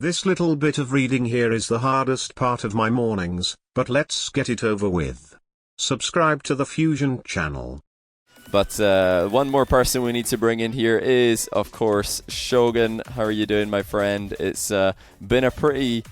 This little bit of reading here is the hardest part of my mornings, but let's get it over with. Subscribe to the Fusion channel. But one more person we need to bring in here is, of course, Shogun. How are you doing, my friend? It's been a pretty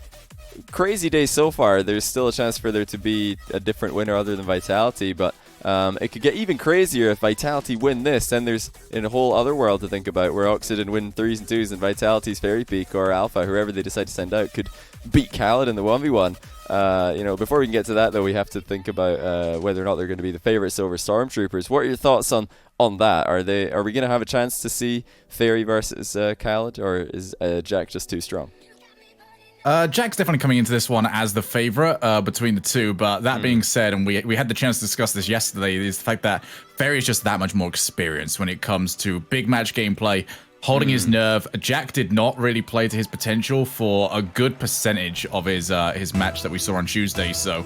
crazy day so far. There's still a chance for there to be a different winner other than Vitality, but it could get even crazier if Vitality win this. Then there's a whole other world to think about where Oxygen win 3s and 2s and Vitality's Fairy Peak or Alpha, whoever they decide to send out, could beat Khaled in the 1v1. Before we can get to that, though, we have to think about whether or not they're going to be the favorites over Stormtroopers. What are your thoughts on that? Are we going to have a chance to see Fairy versus Khaled, or is Jack just too strong? Jack's definitely coming into this one as the favorite between the two, but that being said, and we had the chance to discuss this yesterday, is the fact that Fairy is just that much more experienced when it comes to big match gameplay, holding his nerve. Jack did not really play to his potential for a good percentage of his match that we saw on Tuesday, so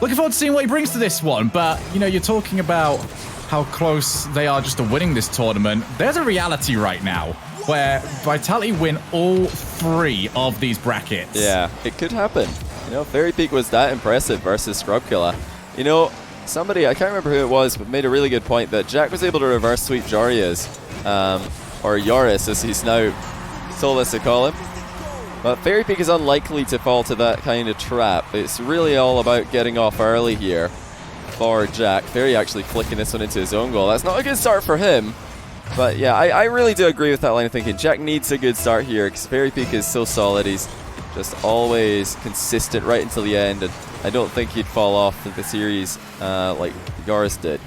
looking forward to seeing what he brings to this one. But, you know, you're talking about how close they are just to winning this tournament. There's a reality right now where Vitality win all 3 of these brackets. Yeah, it could happen. You know, Fairy Peak was that impressive versus Scrubkilla. You know, somebody, I can't remember who it was, but made a really good point that Jack was able to reverse sweep Joria's, or Yoris as he's now told us to call him. But Fairy Peak is unlikely to fall to that kind of trap. It's really all about getting off early here for Jack. Fairy actually flicking this one into his own goal. That's not a good start for him. But yeah, I really do agree with that line of thinking. Jack needs a good start here because Fairy Peak is so solid. He's just always consistent right until the end, and I don't think he'd fall off in the series like Yoris did.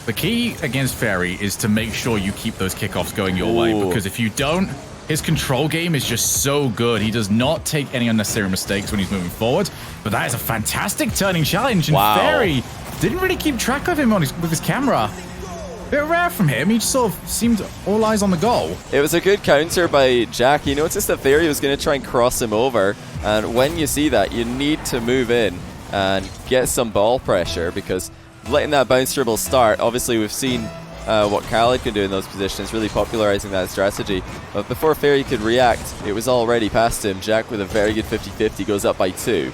The key against Fairy is to make sure you keep those kickoffs going your way, because if you don't, his control game is just so good. He does not take any unnecessary mistakes when he's moving forward, but that is a fantastic turning challenge, and Fairy didn't really keep track of him with his camera. Bit rare from him. He just sort of seemed all eyes on the goal. It was a good counter by Jack. He noticed that Fairy was going to try and cross him over, and when you see that, you need to move in and get some ball pressure, because letting that bounce dribble start, obviously we've seen what Khaled can do in those positions, really popularizing that strategy. But before Fairy could react, it was already past him. Jack with a very good 50-50 goes up by 2.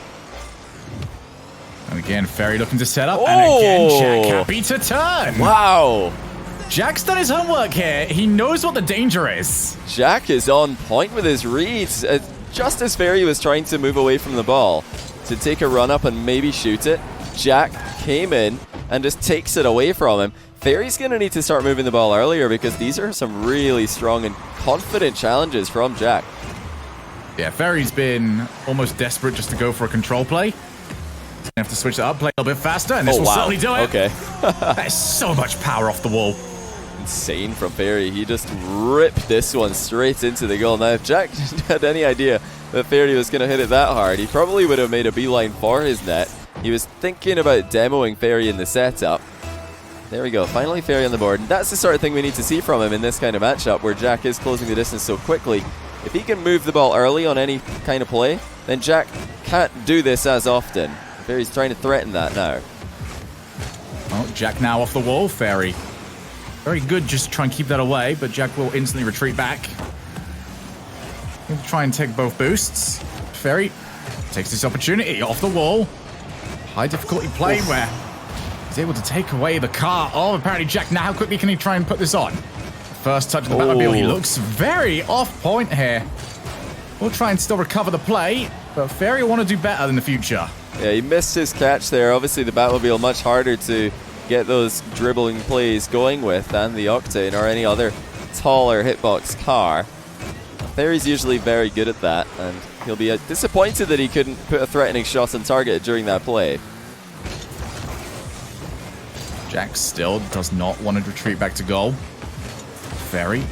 And again, Fairy looking to set up, and again, Jack happy to turn. Wow. Jack's done his homework here. He knows what the danger is. Jack is on point with his reads. Just as Fairy was trying to move away from the ball to take a run up and maybe shoot it, Jack came in and just takes it away from him. Fairy's going to need to start moving the ball earlier, because these are some really strong and confident challenges from Jack. Yeah, Fairy's been almost desperate just to go for a control play. Have to switch that up, play a little bit faster, and this will certainly do it. Okay. That is so much power off the wall. Insane from Fairy. He just ripped this one straight into the goal. Now, if Jack had any idea that Fairy was going to hit it that hard, he probably would have made a beeline for his net. He was thinking about demoing Fairy in the setup. There we go. Finally, Fairy on the board. And that's the sort of thing we need to see from him in this kind of matchup, where Jack is closing the distance so quickly. If he can move the ball early on any kind of play, then Jack can't do this as often. Fairy's trying to threaten that now. Oh, Jack now off the wall. Fairy very good, just try and keep that away, but Jack will instantly retreat back. He'll try and take both boosts. Fairy takes this opportunity off the wall. High difficulty play where he's able to take away the car. Oh, apparently Jack, now how quickly can he try and put this on? First touch of the Batmobile, he looks very off point here. We'll try and still recover the play, but Fairy will want to do better in the future. Yeah, he missed his catch there. Obviously the Batmobile much harder to get those dribbling plays going with than the Octane or any other taller hitbox car. Fairy's usually very good at that, and he'll be disappointed that he couldn't put a threatening shot on target during that play. Jack still does not want to retreat back to goal. Fairy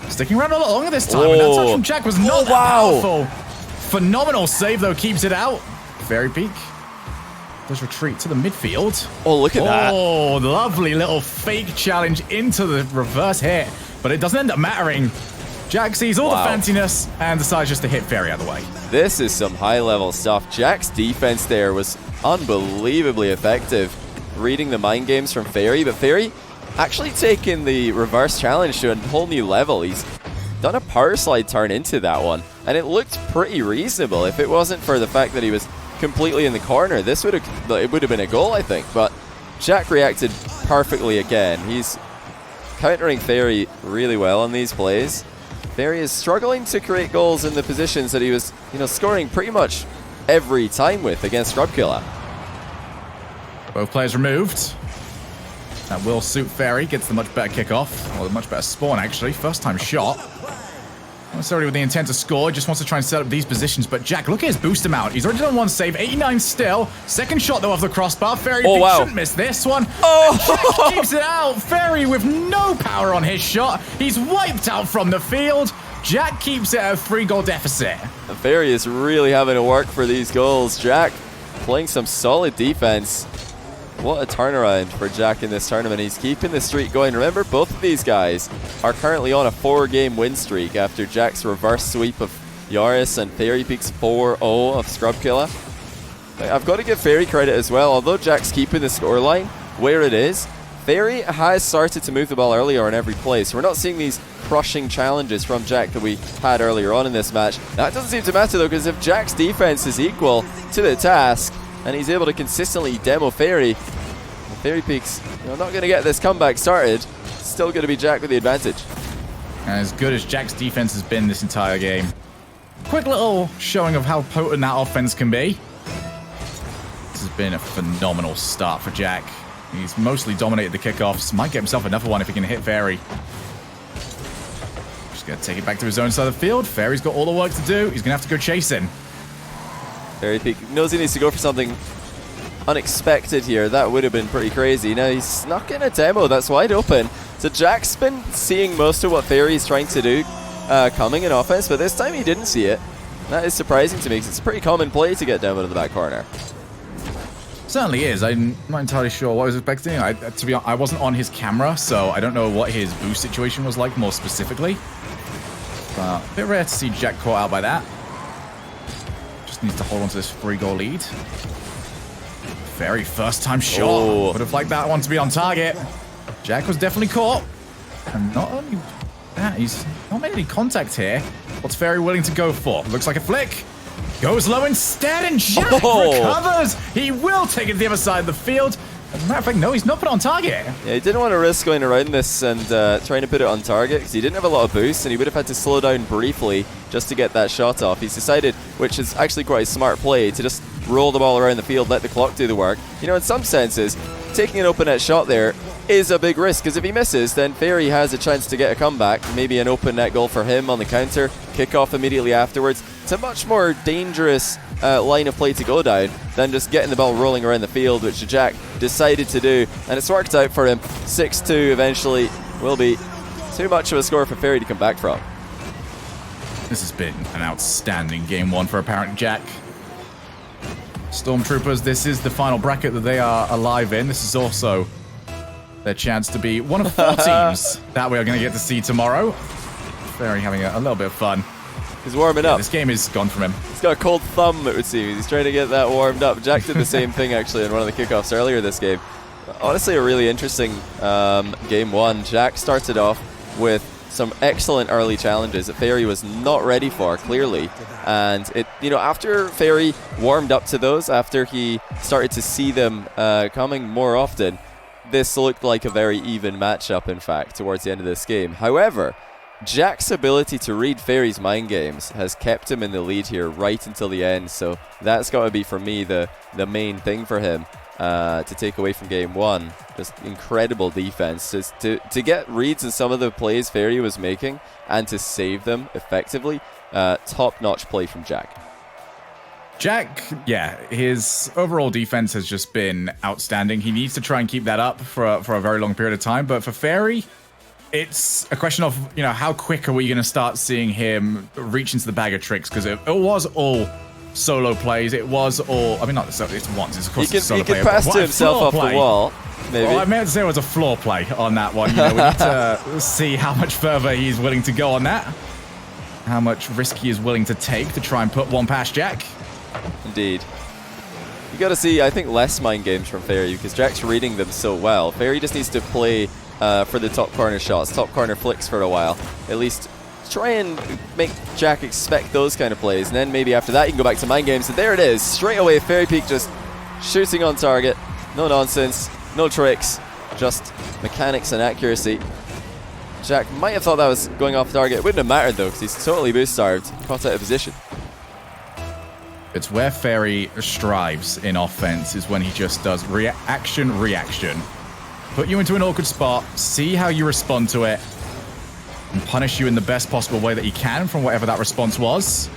sticking around a lot longer this time, and that touch from Jack was not that powerful. Phenomenal save, though, keeps it out. Fairy Peak does retreat to the midfield. Oh, look at that. Oh, lovely little fake challenge into the reverse hit, but it doesn't end up mattering. Jack sees all the fanciness and decides just to hit Fairy out of the way. This is some high-level stuff. Jack's defense there was unbelievably effective, reading the mind games from Fairy, but Fairy actually taking the reverse challenge to a whole new level. He's done a power slide turn into that one, and it looked pretty reasonable. If it wasn't for the fact that he was completely in the corner, it would have been a goal, I think. But Jack reacted perfectly again. He's countering Fairy really well on these plays. Fairy is struggling to create goals in the positions that he was, scoring pretty much every time with against Scrubkiller. Both players removed. That will suit Fairy. Gets the much better kickoff. Or the much better spawn, actually. First time shot. Not necessarily with the intent to score. Just wants to try and set up these positions. But Jack, look at his boost amount. He's already done one save. 89 still. Second shot, though, off the crossbar. Fairy shouldn't miss this one. Oh! Jack keeps it out. Fairy with no power on his shot. He's wiped out from the field. Jack keeps it at a 3-goal deficit. And Fairy is really having to work for these goals. Jack playing some solid defense. What a turnaround for Jack in this tournament. He's keeping the streak going. Remember, both of these guys are currently on a 4-game win streak after Jack's reverse sweep of Yaris and Fairy Peak's 4-0 of Scrubkiller. I've got to give Fairy credit as well. Although Jack's keeping the scoreline where it is, Fairy has started to move the ball earlier in every play. So we're not seeing these crushing challenges from Jack that we had earlier on in this match. That doesn't seem to matter, though, because if Jack's defense is equal to the task, and he's able to consistently demo Fairy, Fairy Peaks not going to get this comeback started. Still going to be Jack with the advantage. And as good as Jack's defense has been this entire game. Quick little showing of how potent that offense can be. This has been a phenomenal start for Jack. He's mostly dominated the kickoffs. Might get himself another one if he can hit Fairy. Just going to take it back to his own side of the field. Fairy's got all the work to do. He's going to have to go chasing. Fairy Peak knows he needs to go for something unexpected here. That would have been pretty crazy. Now he's snuck in a demo that's wide open. So Jack's been seeing most of what Fairy's trying to do coming in offense, but this time he didn't see it. That is surprising to me because it's a pretty common play to get demo to the back corner. Certainly is. I'm not entirely sure what I was expecting. To be honest, I wasn't on his camera, so I don't know what his boost situation was like more specifically. But a bit rare to see Jack caught out by that. Needs to hold on to this 3-goal lead. Very first time shot. Would have liked that one to be on target. Jack was definitely caught. And not only that, he's not made any contact here. What's Fairy willing to go for? Looks like a flick. Goes low instead, and Jack recovers. He will take it to the other side of the field. As a matter of fact, no, he's not put on target. Yeah, he didn't want to risk going around this and trying to put it on target because he didn't have a lot of boost and he would have had to slow down briefly just to get that shot off. He's decided, which is actually quite a smart play, to just roll the ball around the field, let the clock do the work. In some senses, taking an open net shot there is a big risk because if he misses, then Fairy has a chance to get a comeback. Maybe an open net goal for him on the counter, kickoff immediately afterwards. It's a much more dangerous line of play to go down than just getting the ball rolling around the field, which Jack decided to do, and it's worked out for him. 6-2 eventually will be too much of a score for Fairy to come back from. This has been an outstanding game one for ApparentlyJack. Stormtroopers, this is the final bracket that they are alive in. This is also their chance to be one of 4 teams that we are going to get to see tomorrow. Fairy having a little bit of fun. He's warming up. This game is gone from him. He's got a cold thumb, it would seem. He's trying to get that warmed up. Jack did the same thing, actually, in one of the kickoffs earlier this game. Honestly, a really interesting game one. Jack started off with some excellent early challenges that Fairy was not ready for, clearly. And after Fairy warmed up to those, after he started to see them coming more often, this looked like a very even matchup, in fact, towards the end of this game. However, Jack's ability to read Fairy's mind games has kept him in the lead here right until the end, so that's got to be, for me, the main thing for him to take away from game one. Just incredible defense. Just to get reads in some of the plays Fairy was making and to save them effectively. Top-notch play from Jack. Jack, yeah, his overall defense has just been outstanding. He needs to try and keep that up for a very long period of time, but for Fairy, it's a question of, how quick are we going to start seeing him reach into the bag of tricks? Because it was all solo plays. It was all, not it's once. It's of course a solo play. He could pass to himself off the wall, maybe. Well, I meant to say it was a floor play on that one. We need to see how much further he's willing to go on that. How much risk he is willing to take to try and put one past Jack. Indeed. You got to see, I think, less mind games from Fairy because Jack's reading them so well. Fairy just needs to play for the top corner shots, top corner flicks for a while. At least try and make Jack expect those kind of plays, and then maybe after that you can go back to mind games. And there it is, straight away Fairy Peak just shooting on target. No nonsense, no tricks, just mechanics and accuracy. Jack might have thought that was going off target. It wouldn't have mattered though, because he's totally boost starved, caught out of position. It's where Fairy strives in offense, is when he just does reaction. Put you into an awkward spot, see how you respond to it, and punish you in the best possible way that he can from whatever that response was.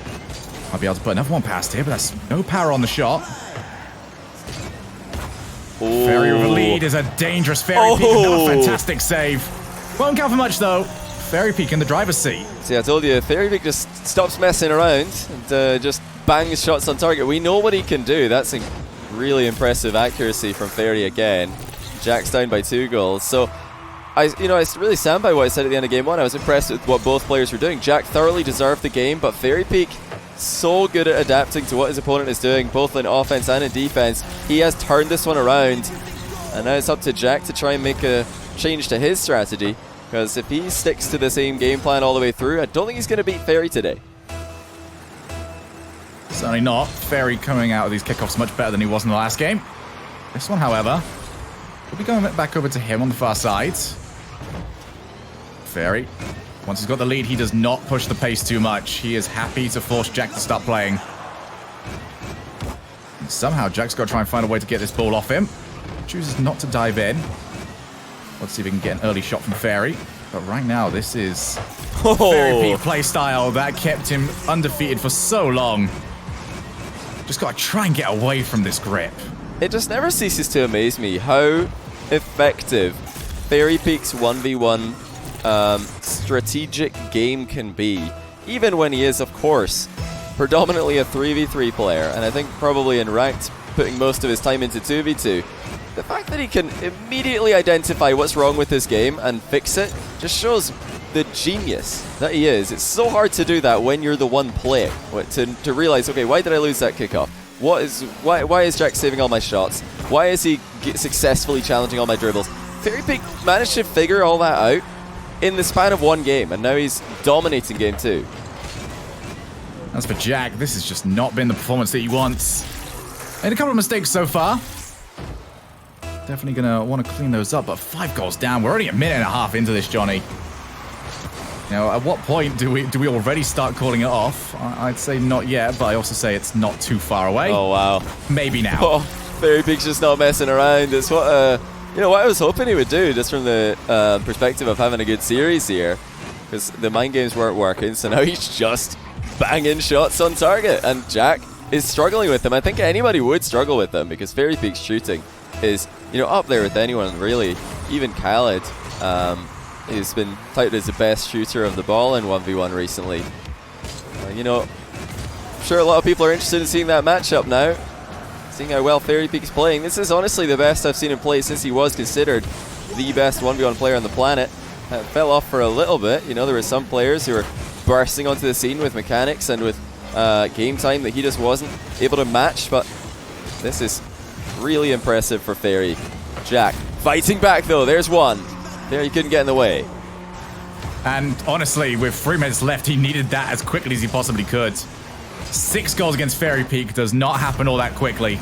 I'll be able to put another one past here, but that's no power on the shot. Ooh. Fairy with a lead is a dangerous Fairy Peak. Another fantastic save. Won't count for much though. Fairy Peak in the driver's seat. See, I told you, Fairy Peak just stops messing around and just bangs shots on target. We know what he can do. That's a really impressive accuracy from Fairy again. Jack's down by 2 goals. So, I really stand by what I said at the end of game 1. I was impressed with what both players were doing. Jack thoroughly deserved the game, but Fairy Peak so good at adapting to what his opponent is doing, both in offense and in defense. He has turned this one around, and now it's up to Jack to try and make a change to his strategy, because if he sticks to the same game plan all the way through, I don't think he's going to beat Fairy today. Certainly not. Fairy coming out of these kickoffs much better than he was in the last game. This one, however, will be going back over to him on the far side. Fairy, once he's got the lead, he does not push the pace too much. He is happy to force Jack to stop playing. And somehow Jack's got to try and find a way to get this ball off him. Chooses not to dive in. Let's see if we can get an early shot from Fairy. But right now, this is Fairy Peak play style that kept him undefeated for so long. Just got to try and get away from this grip. It just never ceases to amaze me how effective Fairy Peak's 1v1 strategic game can be, even when he is, of course, predominantly a 3v3 player, and I think probably in ranked putting most of his time into 2v2. The fact that he can immediately identify what's wrong with his game and fix it just shows the genius that he is. It's so hard to do that when you're the one playing, to realize, okay, why did I lose that kickoff? Why is Jack saving all my shots? Why is he successfully challenging all my dribbles? Fairy Peak managed to figure all that out in the span of 1 game, and now he's dominating game 2. As for Jack, this has just not been the performance that he wants. Made a couple of mistakes so far. Definitely going to want to clean those up, but 5 goals down. We're already a minute and a half into this, Johnny. Now, at what point do we already start calling it off? I'd say not yet, but I also say it's not too far away. Oh, wow. Maybe now. Oh, Fairy Peak's just not messing around. It's what what I was hoping he would do, just from the perspective of having a good series here, because the mind games weren't working, so now he's just banging shots on target, and Jack is struggling with them. I think anybody would struggle with them, because Fairy Peak's shooting is, up there with anyone, really. Even Khaled, he's been touted as the best shooter of the ball in 1v1 recently. I'm sure a lot of people are interested in seeing that matchup now, seeing how well Fairy Peak's playing. This is honestly the best I've seen him play since he was considered the best 1v1 player on the planet. It fell off for a little bit. There were some players who were bursting onto the scene with mechanics and with game time that he just wasn't able to match, but this is really impressive for Fairy. Jack fighting back though. There's one. There, he couldn't get in the way. And honestly, with 3 minutes left, he needed that as quickly as he possibly could. 6 goals against Fairy Peak does not happen all that quickly.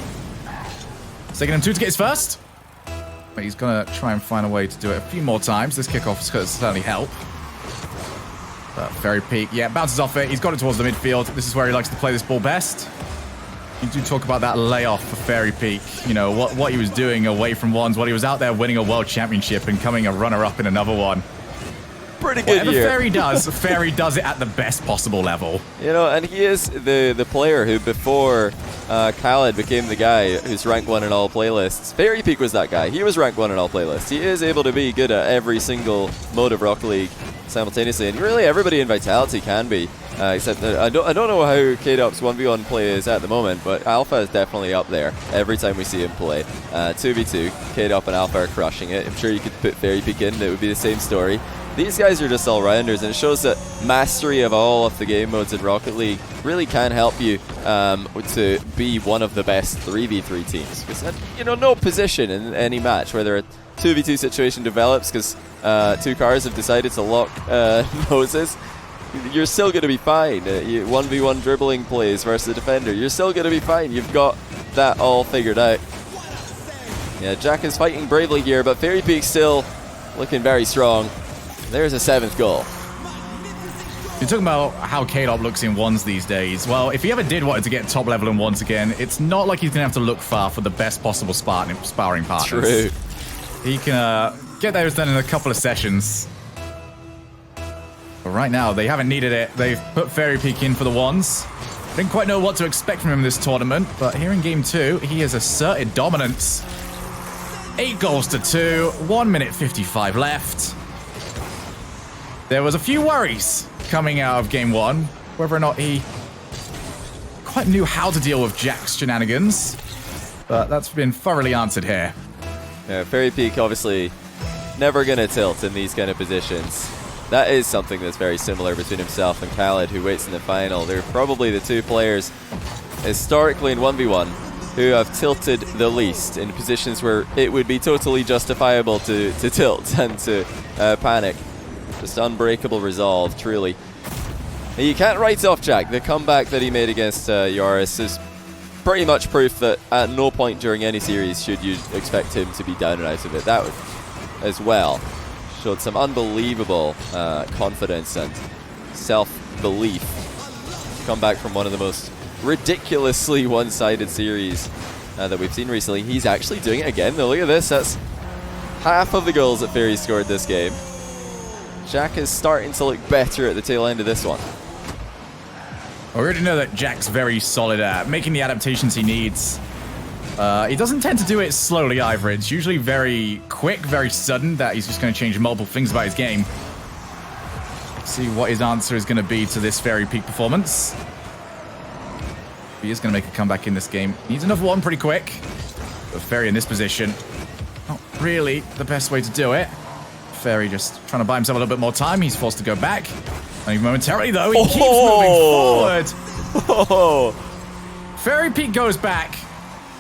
It's taking him 2 to get his first. But he's going to try and find a way to do it a few more times. This kickoff is going to certainly help. But Fairy Peak, bounces off it. He's got it towards the midfield. This is where he likes to play this ball best. You do talk about that layoff for Fairy Peak. What he was doing away from ones, what he was out there winning a world championship and coming a runner-up in another one. Pretty good Whatever year. Fairy does it at the best possible level. And he is the player who, before Khaled became the guy who's rank 1 in all playlists. Fairy Peak was that guy. He was rank 1 in all playlists. He is able to be good at every single mode of Rocket League simultaneously, and really everybody in Vitality can be. Except that I don't know how K-Dop's 1v1 play is at the moment, but Alpha is definitely up there every time we see him play. 2v2, K-Dop and Alpha are crushing it. I'm sure you could put Fairy Peak in, it would be the same story. These guys are just all-rounders, and it shows that mastery of all of the game modes in Rocket League really can help you to be one of the best 3v3 teams. Because, no position in any match, whether a 2v2 situation develops because 2 cars have decided to lock noses, you're still going to be fine. 1v1 dribbling plays versus the defender, you're still going to be fine. You've got that all figured out. Yeah, Jack is fighting bravely here, but Fairy Peak still looking very strong. There's a 7th goal. You're talking about how K-Dop looks in ones these days. Well, if he ever did want to get top level in ones again, it's not like he's going to have to look far for the best possible sparring partners. True. He can get those done in a couple of sessions. But right now, they haven't needed it. They've put Fairy Peak in for the ones. Didn't quite know what to expect from him in this tournament, but here in Game 2, he has asserted dominance. 8 goals to 2, 1 minute 55 left. There was a few worries coming out of Game 1, whether or not he quite knew how to deal with Jack's shenanigans, but that's been thoroughly answered here. Yeah, Fairy Peak obviously never going to tilt in these kind of positions. That is something that's very similar between himself and Khaled, who waits in the final. They're probably the 2 players historically in 1v1 who have tilted the least in positions where it would be totally justifiable to tilt and to panic. Just unbreakable resolve, truly. You can't write off Jack. The comeback that he made against Yaris is pretty much proof that at no point during any series should you expect him to be down and out of it. That as well showed some unbelievable confidence and self-belief. Come back from one of the most ridiculously one-sided series that we've seen recently. He's actually doing it again, though. Look at this. That's half of the goals that Fairy scored this game. Jack is starting to look better at the tail end of this one. We already know that Jack's very solid at making the adaptations he needs. He doesn't tend to do it slowly either. It's usually very quick, very sudden, that he's just going to change multiple things about his game. Let's see what his answer is going to be to this Fairy Peak performance. He is going to make a comeback in this game. Needs another one pretty quick. But Fairy in this position, not really the best way to do it. Fairy just trying to buy himself a little bit more time. He's forced to go back. Only momentarily, though, he keeps moving forward. Fairy Peak goes back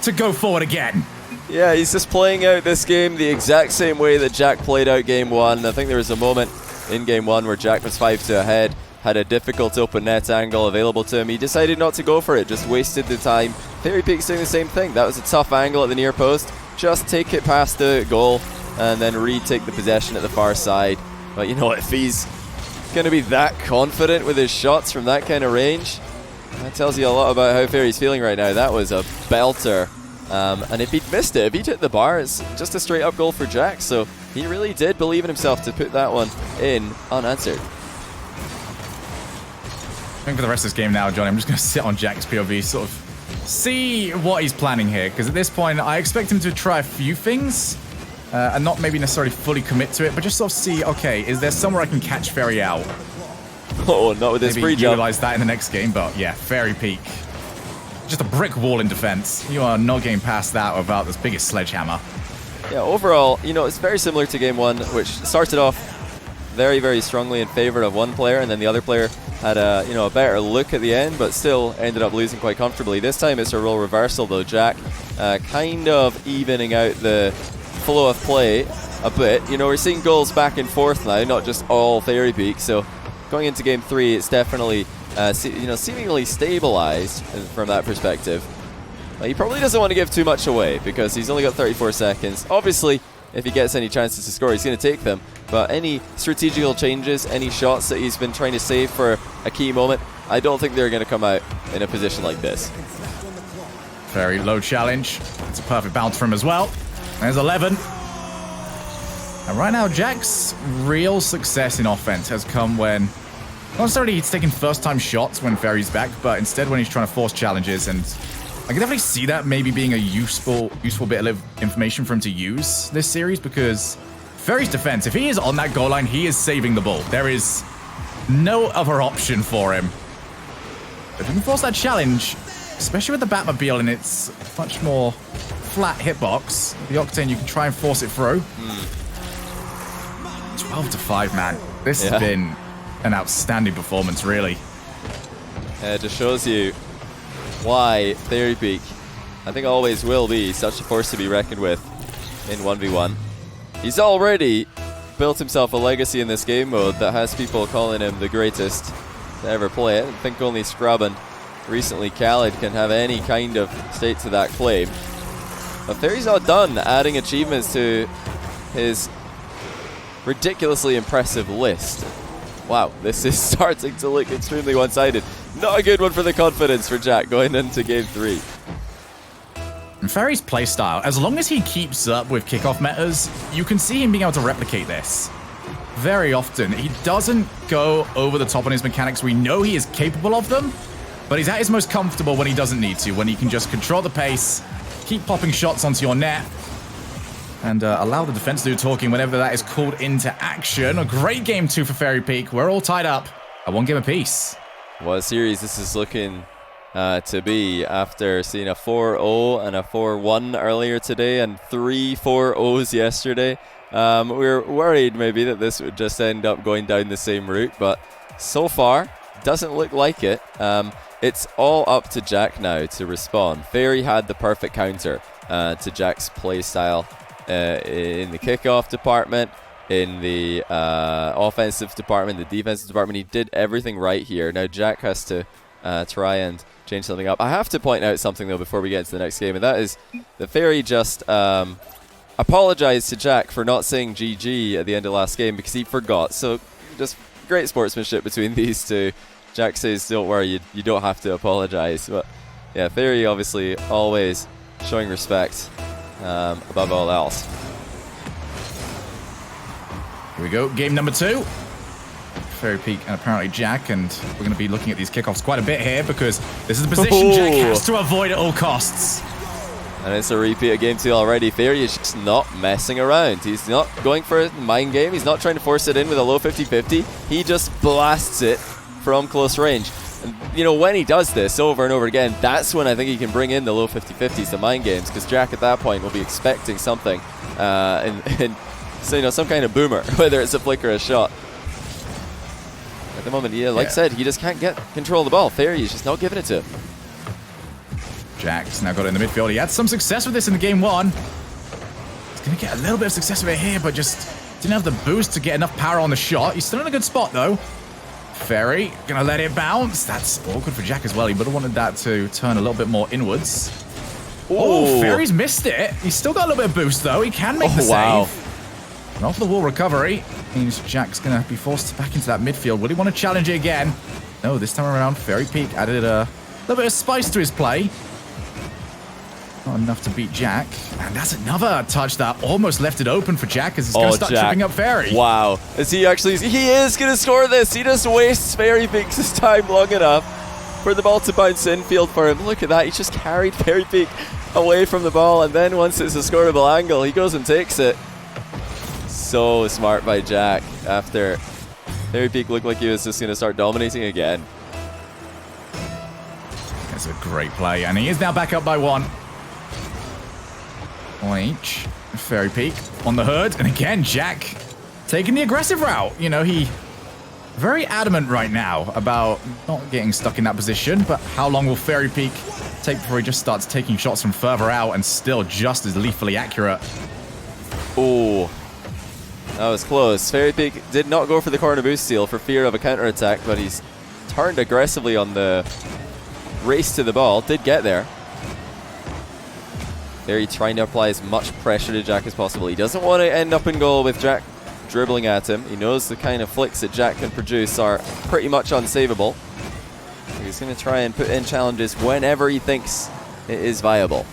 to go forward again. Yeah, he's just playing out this game the exact same way that Jack played out Game 1. I think there was a moment in Game 1 where Jack was 5-2 ahead, had a difficult open net angle available to him. He decided not to go for it, just wasted the time. Fairy Peak's doing the same thing. That was a tough angle at the near post. Just take it past the goal and then retake the possession at the far side. But you know what, if he's going to be that confident with his shots from that kind of range, that tells you a lot about how Fairy's feeling right now. That was a belter. And if he'd missed it, if he'd hit the bar, it's just a straight up goal for Jack. So he really did believe in himself to put that one in unanswered. I think for the rest of this game now, Johnny, I'm just going to sit on Jack's POV, sort of see what he's planning here. Because at this point, I expect him to try a few things. And not maybe necessarily fully commit to it, but just sort of see, okay, is there somewhere I can catch Fairy out? Oh, not with this free jump. Utilize that in the next game, but yeah, Fairy Peak. Just a brick wall in defense. You are not getting past that without this biggest sledgehammer. Yeah, overall, you know, it's very similar to Game 1, which started off very, very strongly in favor of one player, and then the other player had a, you know, a better look at the end, but still ended up losing quite comfortably. This time it's a role reversal, though. Jack kind of evening out the flow of play a bit. You know, we're seeing goals back and forth now, not just all Fairy Peak. So going into Game 3, it's definitely seemingly stabilized from that perspective. He probably doesn't want to give too much away because he's only got 34 seconds. Obviously, if he gets any chances to score, he's going to take them. But any strategical changes, any shots that he's been trying to save for a key moment, I don't think they're going to come out in a position like this. Very low challenge. It's a perfect bounce for him as well. There's 11. And right now, Jack's real success in offense has come when, not necessarily he's taking first-time shots when Fairy's back, but instead when he's trying to force challenges. And I can definitely see that maybe being a useful bit of information for him to use this series, because Fairy's defense, if he is on that goal line, he is saving the ball. There is no other option for him. If you can force that challenge, especially with the Batmobile and its much more flat hitbox, the Octane, you can try and force it through. 12-5, man. This has been an outstanding performance, really. It just shows you why Fairy Peak, I think, always will be such a force to be reckoned with in 1v1. He's already built himself a legacy in this game mode that has people calling him the greatest to ever play it. I think only Scrub and recently Khaled can have any kind of stake to that claim. But Fairy's not done adding achievements to his ridiculously impressive list. Wow, this is starting to look extremely one-sided. Not a good one for the confidence for Jack going into game 3. And Fairy's playstyle, as long as he keeps up with kickoff metas, you can see him being able to replicate this. Very often, he doesn't go over the top on his mechanics. We know he is capable of them, but he's at his most comfortable when he doesn't need to, when he can just control the pace, keep popping shots onto your net, and allow the defense to do talking whenever that is called into action. A great game 2 for Fairy Peak. We're all tied up at 1 game apiece. What a series this is looking to be after seeing a 4-0 and a 4-1 earlier today and 3 4-0s yesterday. We were worried maybe that this would just end up going down the same route, but so far doesn't look like it. It's all up to Jack now to respond. Fairy had the perfect counter to Jack's playstyle in the kickoff department, in the offensive department, the defensive department. He did everything right here. Now Jack has to try and change something up. I have to point out something though before we get into the next game, and that is that Fairy just apologized to Jack for not saying GG at the end of last game because he forgot. So just great sportsmanship between these two. Jack says, don't worry, you don't have to apologize. But yeah, Fairy obviously always showing respect above all else. Here we go, game number 2. Fairy Peak and apparently Jack, and we're going to be looking at these kickoffs quite a bit here because this is a position Jack has to avoid at all costs. And it's a repeat of game 2 already. Fairy is just not messing around. He's not going for a mind game. He's not trying to force it in with a low 50-50. He just blasts it from close range. And, you know, when he does this over and over again, that's when I think he can bring in the low 50-50s, the mind games, because Jack at that point will be expecting something so, you know, some kind of boomer, whether it's a flick or a shot. At the moment, yeah, like I said, he just can't get control of the ball. Fairy is just not giving it to him. Jack's now got it in the midfield. He had some success with this in the game 1. He's going to get a little bit of success with it here, but just didn't have the boost to get enough power on the shot. He's still in a good spot, though. Fairy going to let it bounce. That's awkward for Jack as well. He would have wanted that to turn a little bit more inwards. Ooh. Oh, Fairy's missed it. He's still got a little bit of boost, though. He can make the save. And off the wall recovery means Jack's going to be forced back into that midfield. Will he want to challenge it again? No, this time around, Fairy Peak added a little bit of spice to his play. Not enough to beat Jack. And that's another touch that almost left it open for Jack as he's going to start tripping up Fairy. Wow. He is going to score this. He just wastes Fairy Peak's time long enough for the ball to bounce infield for him. Look at that. He just carried Fairy Peak away from the ball. And then once it's a scoreable angle, he goes and takes it. So smart by Jack after Fairy Peak looked like he was just going to start dominating again. That's a great play. And he is now back up by 1. 1 each. Fairy Peak on the herd. And again, Jack taking the aggressive route. You know, he very adamant right now about not getting stuck in that position. But how long will Fairy Peak take before he just starts taking shots from further out and still just as lethally accurate? Oh, that was close. Fairy Peak did not go for the corner boost steal for fear of a counterattack, but he's turned aggressively on the race to the ball. Did get there. Fairy trying to apply as much pressure to Jack as possible. He doesn't want to end up in goal with Jack dribbling at him. He knows the kind of flicks that Jack can produce are pretty much unsavable. So he's going to try and put in challenges whenever he thinks it is viable.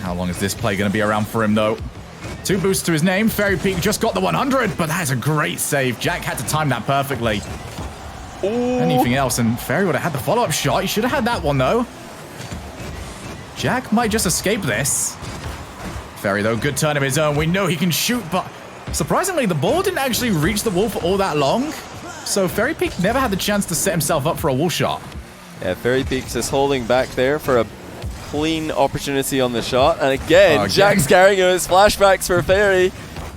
How long is this play going to be around for him, though? 2 boosts to his name. Fairy Peak just got the 100, but that is a great save. Jack had to time that perfectly. Ooh. Anything else, and Fairy would have had the follow-up shot. He should have had that one, though. Jack might just escape this. Fairy, though, good turn of his own. We know he can shoot, but surprisingly, the ball didn't actually reach the wall for all that long. So Fairy Peak never had the chance to set himself up for a wall shot. Yeah, Fairy Peak's just holding back there for a clean opportunity on the shot. And again, Jack's carrying his flashbacks for Fairy.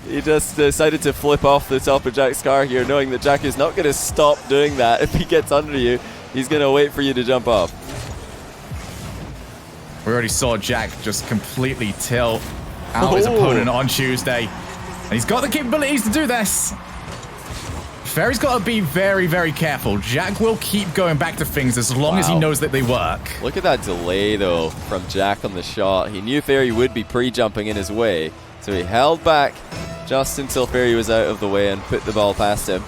He just decided to flip off the top of Jack's car here, knowing that Jack is not going to stop doing that. If he gets under you, he's going to wait for you to jump off. We already saw Jack just completely tilt out his opponent on Tuesday. And he's got the capabilities to do this. Fairy's got to be very, very careful. Jack will keep going back to things as long as he knows that they work. Look at that delay, though, from Jack on the shot. He knew Fairy would be pre-jumping in his way, so he held back just until Fairy was out of the way and put the ball past him.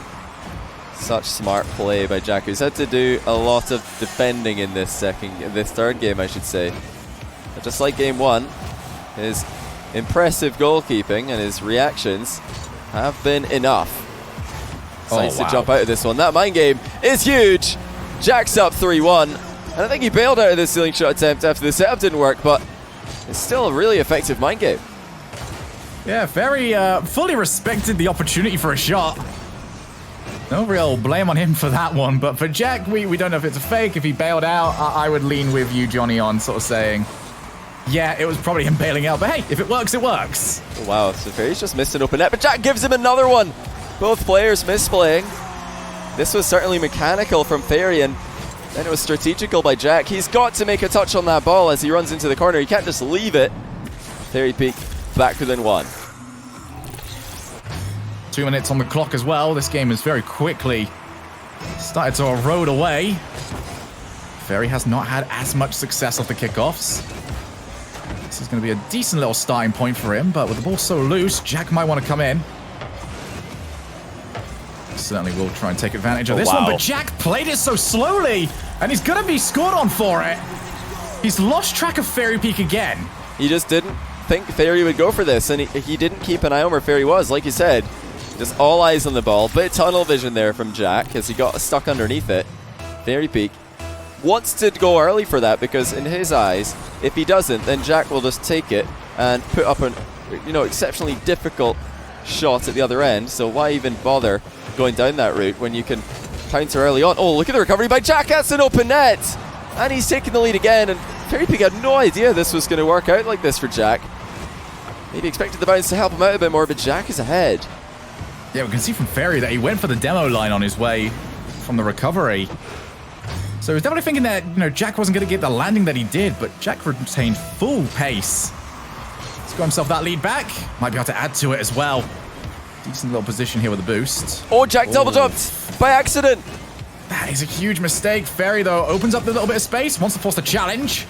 Such smart play by Jack, who's had to do a lot of defending in this third game, I should say. But just like game one, his impressive goalkeeping and his reactions have been enough. Decides to jump out of this one. That mind game is huge. Jack's up 3-1. And I think he bailed out of this ceiling shot attempt after the setup didn't work, but it's still a really effective mind game. Yeah, very fully respected the opportunity for a shot. No real blame on him for that one, but for Jack, we don't know if it's a fake. If he bailed out, I would lean with you, Johnny, on sort of saying, yeah, it was probably him bailing out, but hey, if it works, it works. Oh, wow, so Fairy's just missed an open net, but Jack gives him another one. Both players misplaying. This was certainly mechanical from Fairy, and then it was strategical by Jack. He's got to make a touch on that ball as he runs into the corner. He can't just leave it. Fairy Peak back within one. 2 minutes on the clock as well. This game is very quickly started to erode away. Fairy has not had as much success off the kickoffs. This is going to be a decent little starting point for him, but with the ball so loose, Jack might want to come in. Certainly will try and take advantage of this one, but Jack played it so slowly, and he's going to be scored on for it. He's lost track of Fairy Peak again. He just didn't think Fairy would go for this, and he didn't keep an eye on where Fairy was. Like you said, just all eyes on the ball. Bit tunnel vision there from Jack as he got stuck underneath it. Fairy Peak wants to go early for that because in his eyes, if he doesn't, then Jack will just take it and put up an exceptionally difficult shot at the other end. So why even bother going down that route when you can counter early on? Oh, look at the recovery by Jack. That's an open net. And he's taking the lead again. And Fairy Peak had no idea this was going to work out like this for Jack. Maybe expected the bounce to help him out a bit more, but Jack is ahead. Yeah, we can see from Fairy that he went for the demo line on his way from the recovery. So he was definitely thinking that, Jack wasn't going to get the landing that he did, but Jack retained full pace. He's got himself that lead back. Might be able to add to it as well. Decent little position here with the boost. Oh, Jack double jumped by accident. That is a huge mistake. Fairy, though, opens up a little bit of space, wants to force the challenge.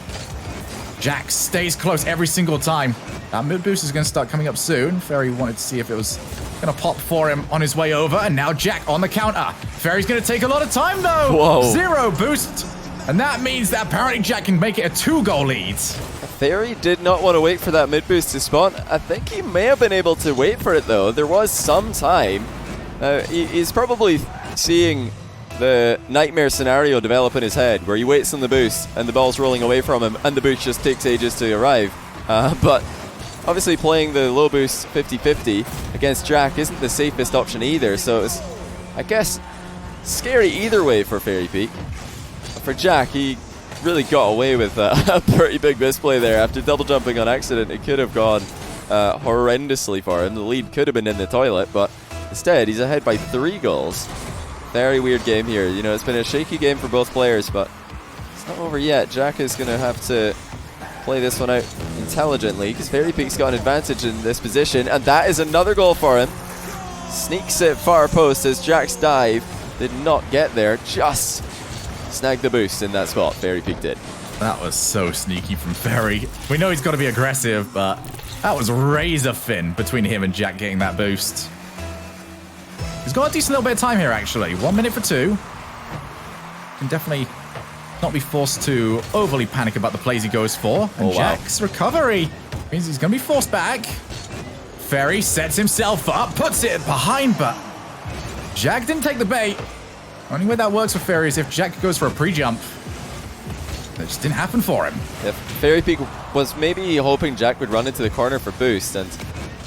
Jack stays close every single time. That mid boost is going to start coming up soon. Fairy wanted to see if it was going to pop for him on his way over, and now Jack on the counter. Fairy's going to take a lot of time, though. Whoa. 0 boost. And that means that apparently Jack can make it a 2-goal lead. Fairy did not want to wait for that mid boost to spawn. I think he may have been able to wait for it, though. There was some time. He's probably seeing the nightmare scenario develop in his head where he waits on the boost and the ball's rolling away from him and the boost just takes ages to arrive. But obviously playing the low boost 50-50 against Jack isn't the safest option either, so it's, I guess, scary either way for Fairy Peak. For Jack, he really got away with a pretty big misplay there. After double jumping on accident, it could have gone horrendously for him. The lead could have been in the toilet, but instead he's ahead by 3 goals. Very weird game here. It's been a shaky game for both players, but it's not over yet. Jack is going to have to play this one out intelligently because Fairy Peak's got an advantage in this position, and that is another goal for him. Sneaks it far post as Jack's dive did not get there. Just snagged the boost in that spot. Fairy Peak did. That was so sneaky from Fairy. We know he's got to be aggressive, but that was razor thin between him and Jack getting that boost. He's got a decent little bit of time here, actually. 1 minute for 2. Can definitely not be forced to overly panic about the plays he goes for. And Jack's recovery means he's going to be forced back. Fairy sets himself up, puts it behind, but Jack didn't take the bait. Only way that works for Fairy is if Jack goes for a pre-jump. That just didn't happen for him. Yeah, Fairy Peak was maybe hoping Jack would run into the corner for boost, and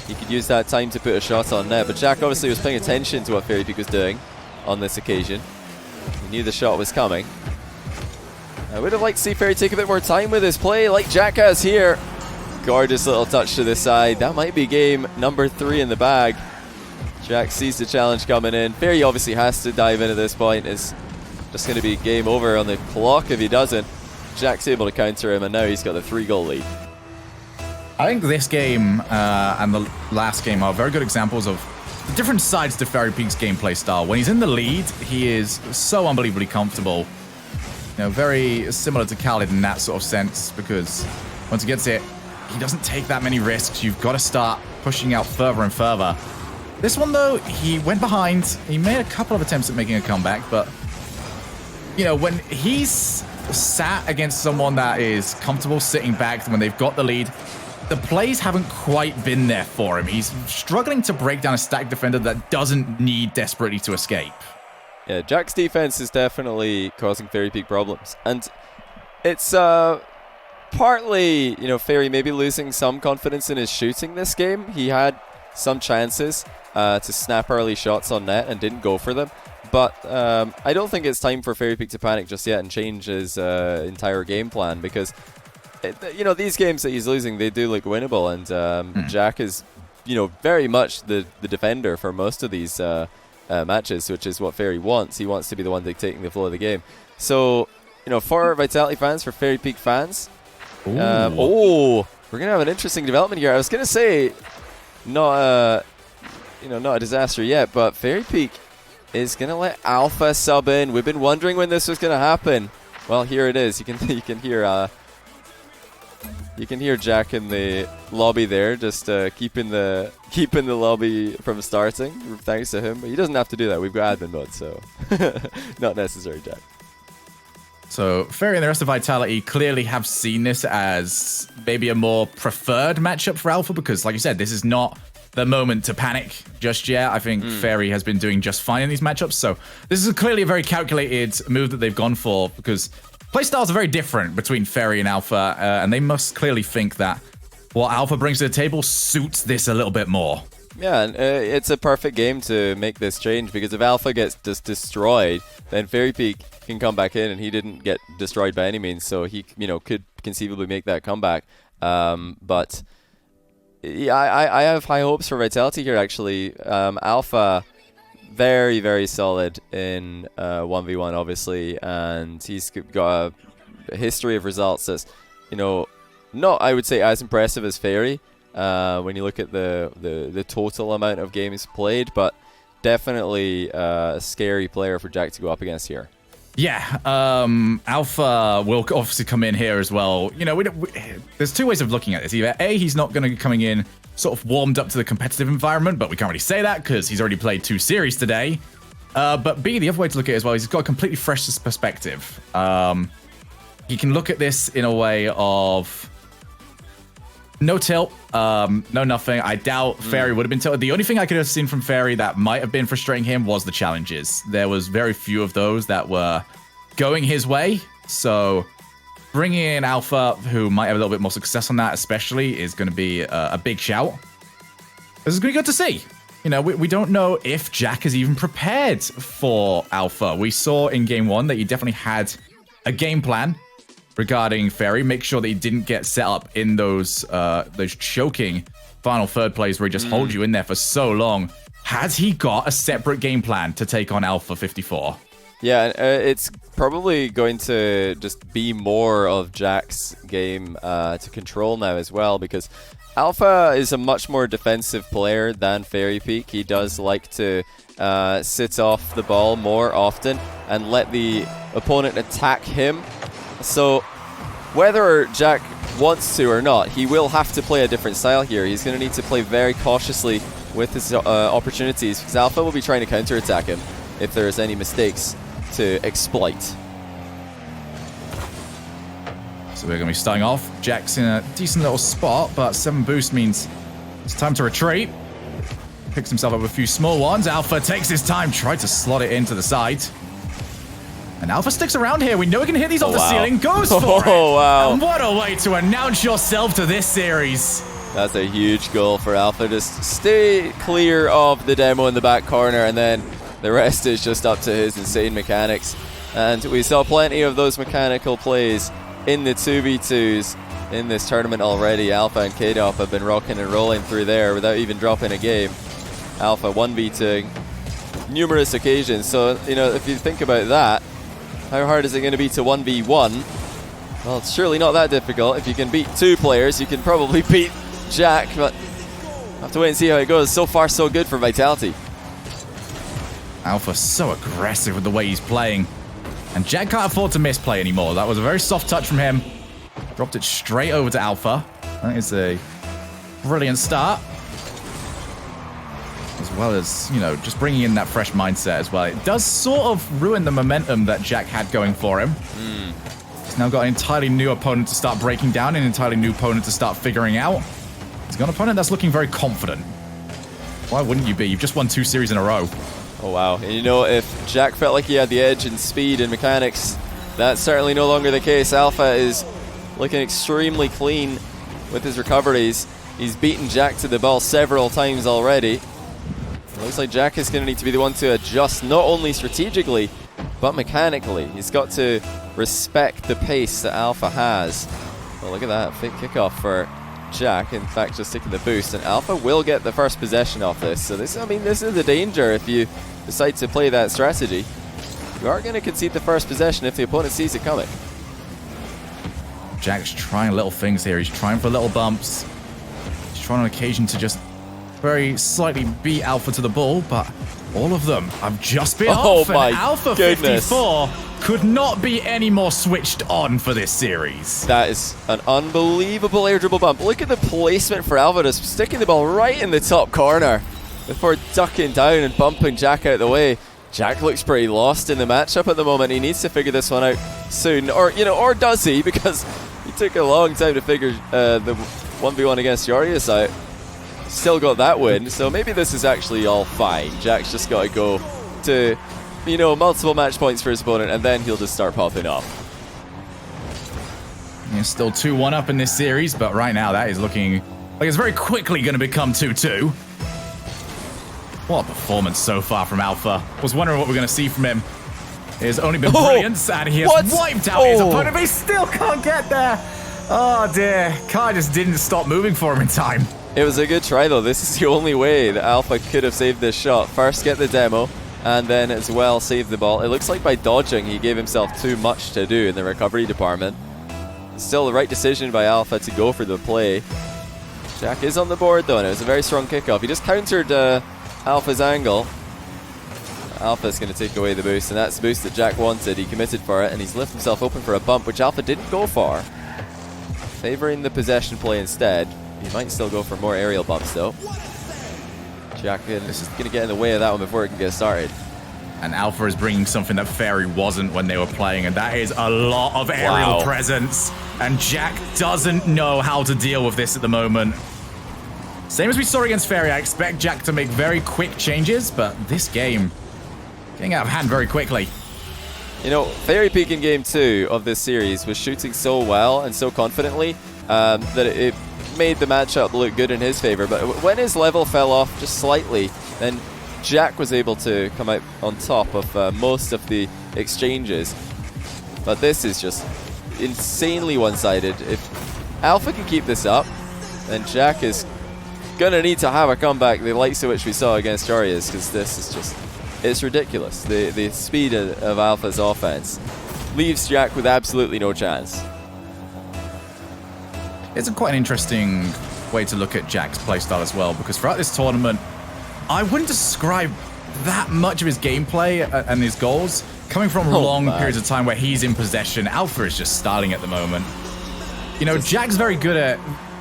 he could use that time to put a shot on net. But Jack obviously was paying attention to what Fairy Peak was doing on this occasion. He knew the shot was coming. I would have liked to see Fairy take a bit more time with his play, like Jack has here. Gorgeous little touch to the side. That might be game number 3 in the bag. Jack sees the challenge coming in. Fairy obviously has to dive in at this point. It's just going to be game over on the clock if he doesn't. Jack's able to counter him, and now he's got a 3-goal lead. I think this game and the last game are very good examples of the different sides to FairJame's gameplay style. When he's in the lead, he is so unbelievably comfortable. You know, very similar to Khaled in that sort of sense, because once he gets it, he doesn't take that many risks. You've got to start pushing out further and further. This one, though, he went behind. He made a couple of attempts at making a comeback, but, you know, when he's sat against someone that is comfortable sitting back when they've got the lead, the plays haven't quite been there for him. He's struggling to break down a stacked defender that doesn't need desperately to escape. Yeah, Jack's defense is definitely causing FairJame problems. And it's partly, you know, Fairy maybe losing some confidence in his shooting this game. He had some chances to snap early shots on net and didn't go for them. But I don't think it's time for FairJame to panic just yet and change his entire game plan, because you know, these games that he's losing, they do look winnable, and Jack is, you know, very much the defender for most of these matches, which is what Fairy wants. He wants to be the one dictating the flow of the game. So, you know, for Vitality fans, for FairJame fans, we're gonna have an interesting development here. I was gonna say, not a disaster yet, but FairJame is gonna let Alpha sub in. We've been wondering when this was gonna happen. Well, here it is. You can hear Jack in the lobby there, just keeping the lobby from starting, thanks to him. But he doesn't have to do that. We've got admin mode, so not necessary, Jack. So Fairy and the rest of Vitality clearly have seen this as maybe a more preferred matchup for Alpha, because, like you said, this is not the moment to panic just yet. I think Fairy has been doing just fine in these matchups, so this is clearly a very calculated move that they've gone for, because playstyles are very different between Fairy and Alpha, and they must clearly think that what Alpha brings to the table suits this a little bit more. Yeah, and it's a perfect game to make this change, because if Alpha gets just destroyed, then FairJame can come back in, and he didn't get destroyed by any means, so he, you know, could conceivably make that comeback. But yeah, I have high hopes for Vitality here, actually. Alpha, very, very solid in 1v1, obviously, and he's got a history of results that's, you know, not, I would say, as impressive as Fairy when you look at the total amount of games played, but definitely a scary player for Jack to go up against here. Yeah, Alpha will obviously come in here as well. You know, there's two ways of looking at this. Either A, he's not going to be coming in sort of warmed up to the competitive environment, but we can't really say that because he's already played 2 series today. But B, the other way to look at it as well is he's got a completely fresh perspective. He can look at this in a way of no tilt, no nothing. I doubt Fairy would have been tilted. The only thing I could have seen from Fairy that might have been frustrating him was the challenges. There was very few of those that were going his way. So bringing in Alpha, who might have a little bit more success on that especially, is going to be a big shout. This is going to be good to see. You know, we don't know if Jack is even prepared for Alpha. We saw in game 1 that he definitely had a game plan regarding Fairy. Make sure that he didn't get set up in those choking final third plays where he just holds you in there for so long. Has he got a separate game plan to take on Alpha 54? Yeah, it's probably going to just be more of Jack's game to control now as well, because Alpha is a much more defensive player than FairJame. He does like to sit off the ball more often and let the opponent attack him. So whether Jack wants to or not, he will have to play a different style here. He's going to need to play very cautiously with his opportunities, because Alpha will be trying to counterattack him if there's any mistakes to exploit. So we're going to be starting off. Jack's in a decent little spot, but 7 boost means it's time to retreat. Picks himself up a few small ones. Alpha takes his time, tried to slot it into the side. And Alpha sticks around here. We know he can hit these off the ceiling. Goes for it. Wow. And what a way to announce yourself to this series. That's a huge goal for Alpha. Just stay clear of the demo in the back corner, and then the rest is just up to his insane mechanics. And we saw plenty of those mechanical plays in the 2v2s in this tournament already. Alpha and kickoff have been rocking and rolling through there without even dropping a game. Alpha 1v2ing numerous occasions. So, you know, if you think about that, how hard is it going to be to 1v1? Well, it's surely not that difficult. If you can beat 2 players, you can probably beat Jack, but have to wait and see how it goes. So far, so good for Vitality. Alpha so aggressive with the way he's playing. And Jack can't afford to misplay anymore. That was a very soft touch from him. Dropped it straight over to Alpha. That is a brilliant start. As well as, you know, just bringing in that fresh mindset as well. It does sort of ruin the momentum that Jack had going for him. He's now got an entirely new opponent to start breaking down, an entirely new opponent to start figuring out. He's got an opponent that's looking very confident. Why wouldn't you be? You've just won 2 series in a row. Oh, wow. And you know, if Jack felt like he had the edge in speed and mechanics, that's certainly no longer the case. Alpha is looking extremely clean with his recoveries. He's beaten Jack to the ball several times already. It looks like Jack is going to need to be the one to adjust, not only strategically, but mechanically. He's got to respect the pace that Alpha has. Well, look at that. Fake kickoff for Jack. In fact, just taking the boost. And Alpha will get the first possession off this. So this, I mean, this is the danger if you decide to play that strategy. You are going to concede the first possession if the opponent sees it coming. Jack's trying little things here. He's trying for little bumps. He's trying on occasion to just very slightly beat Alpha to the ball, but all of them have just been off. My and Alpha goodness. 54 could not be any more switched on for this series. That is an unbelievable air dribble bump. Look at the placement for Alpha, just sticking the ball right in the top corner before ducking down and bumping Jack out of the way. Jack looks pretty lost in the matchup at the moment. He needs to figure this one out soon, or or does he? Because he took a long time to figure the 1v1 against Yorius out. Still got that win, so maybe this is actually all fine. Jack's just got to go to, multiple match points for his opponent, and then he'll just start popping off. He's still 2-1 up in this series, but right now that is looking like it's very quickly going to become 2-2. What a performance so far from Alpha. Was wondering what we're going to see from him. It's only been brilliance, and he has wiped out his opponent, but he still can't get there. Oh dear, car just didn't stop moving for him in time. It was a good try though. This is the only way that Alpha could have saved this shot. First get the demo, and then as well save the ball. It looks like by dodging he gave himself too much to do in the recovery department. Still the right decision by Alpha to go for the play. Jack is on the board though, and it was a very strong kickoff. He just countered Alpha's angle. Alpha's going to take away the boost, and that's the boost that Jack wanted. He committed for it, and he's left himself open for a bump, which Alpha didn't go for. Favoring the possession play instead. He might still go for more aerial bumps though. Jack is just going to get in the way of that one before it can get started. And Alpha is bringing something that Fairy wasn't when they were playing, and that is a lot of aerial presence. And Jack doesn't know how to deal with this at the moment. Same as we saw against Fairy, I expect Jack to make very quick changes, but this game getting out of hand very quickly. Fairy Peak in game 2 of this series was shooting so well and so confidently that it made the matchup look good in his favor. But when his level fell off just slightly, then Jack was able to come out on top of most of the exchanges. But this is just insanely one-sided. If Alpha can keep this up, then Jack is gonna need to have a comeback the likes of which we saw against Jarius, because this is just, it's ridiculous. The speed of Alpha's offense leaves Jack with absolutely no chance. It's quite an interesting way to look at Jack's playstyle as well, because throughout this tournament, I wouldn't describe that much of his gameplay and his goals coming from long periods of time where he's in possession. Alpha is just styling at the moment. Jack's very good at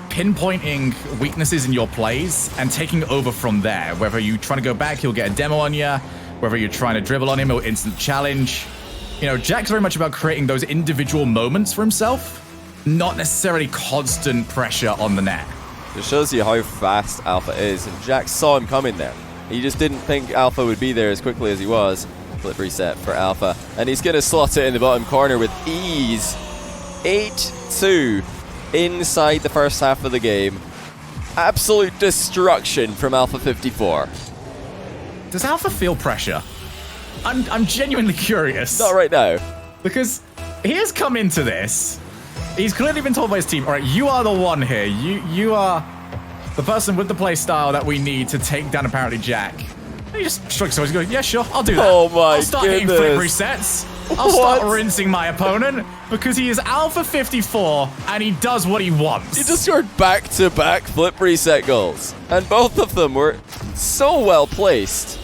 pinpointing weaknesses in your plays and taking over from there. Whether you're trying to go back, he'll get a demo on you. Whether you're trying to dribble on him, he'll instant challenge. Jack's very much about creating those individual moments for himself, not necessarily constant pressure on the net. It shows you how fast Alpha is, and Jack saw him coming there. He just didn't think Alpha would be there as quickly as he was. Flip reset for Alpha, and he's going to slot it in the bottom corner with ease. 8-2 inside the first half of the game. Absolute destruction from Alpha 54. Does Alpha feel pressure? I'm genuinely curious. Not right now. Because he has come into this. He's clearly been told by his team, all right, you are the one here. You are the person with the play style that we need to take down ApparentlyJack. And he just shrugs his shoulders and goes, yeah, sure, I'll do that. Oh my I'll start hitting flip resets. I'll start rinsing my opponent because he is Alpha 54 and he does what he wants. He just scored back-to-back flip reset goals, and both of them were so well placed.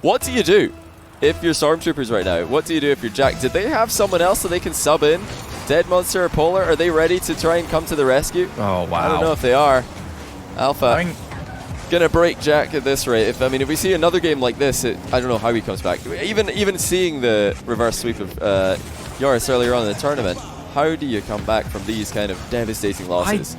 What do you do if you're Stormtroopers right now? What do you do if you're Jack? Did they have someone else that they can sub in? Dead Monster or Polar? Are they ready to try and come to the rescue? Oh, wow. I don't know if they are. Alpha gonna break Jack at this rate. If we see another game like this, I don't know how he comes back. Even seeing the reverse sweep of Yoris earlier on in the tournament, how do you come back from these kind of devastating losses?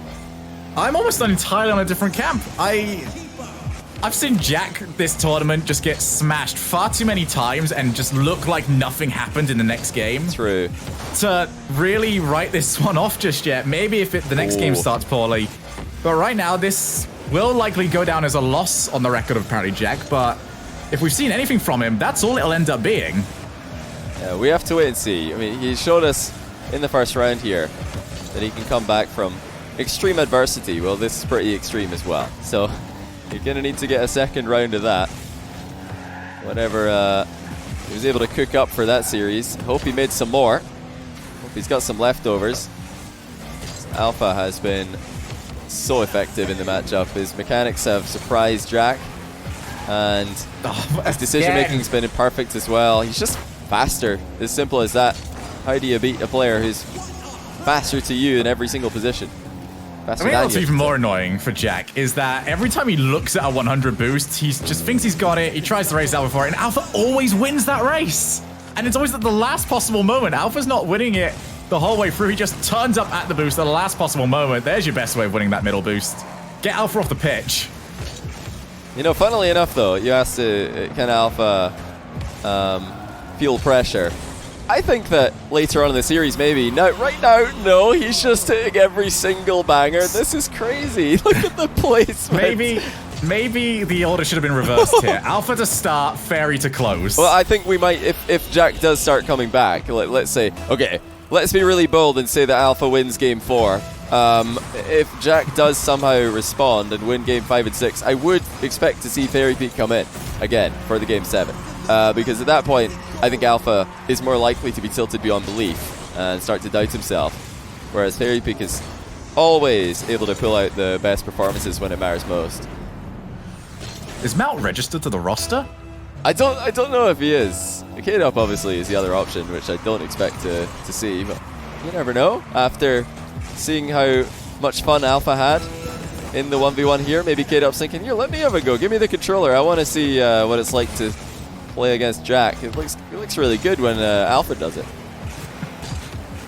I'm almost entirely on a different camp. I've seen Jack this tournament just get smashed far too many times and just look like nothing happened in the next game. True. To really write this one off just yet. Maybe if the next game starts poorly. But right now, this will likely go down as a loss on the record of ApparentlyJack. But if we've seen anything from him, that's all it'll end up being. Yeah, we have to wait and see. I mean, he showed us in the first round here that he can come back from extreme adversity. Well, this is pretty extreme as well. So you're going to need to get a second round of that. Whatever he was able to cook up for that series. Hope he made some more. Hope he's got some leftovers. Alpha has been so effective in the matchup. His mechanics have surprised Jack, and his decision making has been perfect as well. He's just faster. As simple as that. How do you beat a player who's faster to you in every single position? I mean, what's even more annoying for Jack is that every time he looks at a 100 boost, he just thinks he's got it. He tries to race Alpha for it, and Alpha always wins that race. And it's always at the last possible moment. Alpha's not winning it the whole way through. He just turns up at the boost at the last possible moment. There's your best way of winning that middle boost. Get Alpha off the pitch. You know, funnily enough, though, you asked can Alpha feel pressure? I think that later on in the series, maybe. Now, right now, no, he's just hitting every single banger. This is crazy. Look at the placement. Maybe the order should have been reversed here. Alpha to start, Fairy to close. Well, I think we might, if Jack does start coming back, let's say, okay, let's be really bold and say that Alpha wins game 4. If Jack does somehow respond and win game 5 and 6, I would expect to see Fairy Peak come in again for the game 7. Because at that point, I think Alpha is more likely to be tilted beyond belief and start to doubt himself. Whereas Fairy Peak is always able to pull out the best performances when it matters most. Is Mount registered to the roster? I don't know if he is. K-Up obviously is the other option, which I don't expect to see, but you never know. After seeing how much fun Alpha had in the 1v1 here, maybe K-Up's thinking, yeah, let me have a go. Give me the controller. I want to see what it's like to play against Jack. It looks really good when Alpha does it.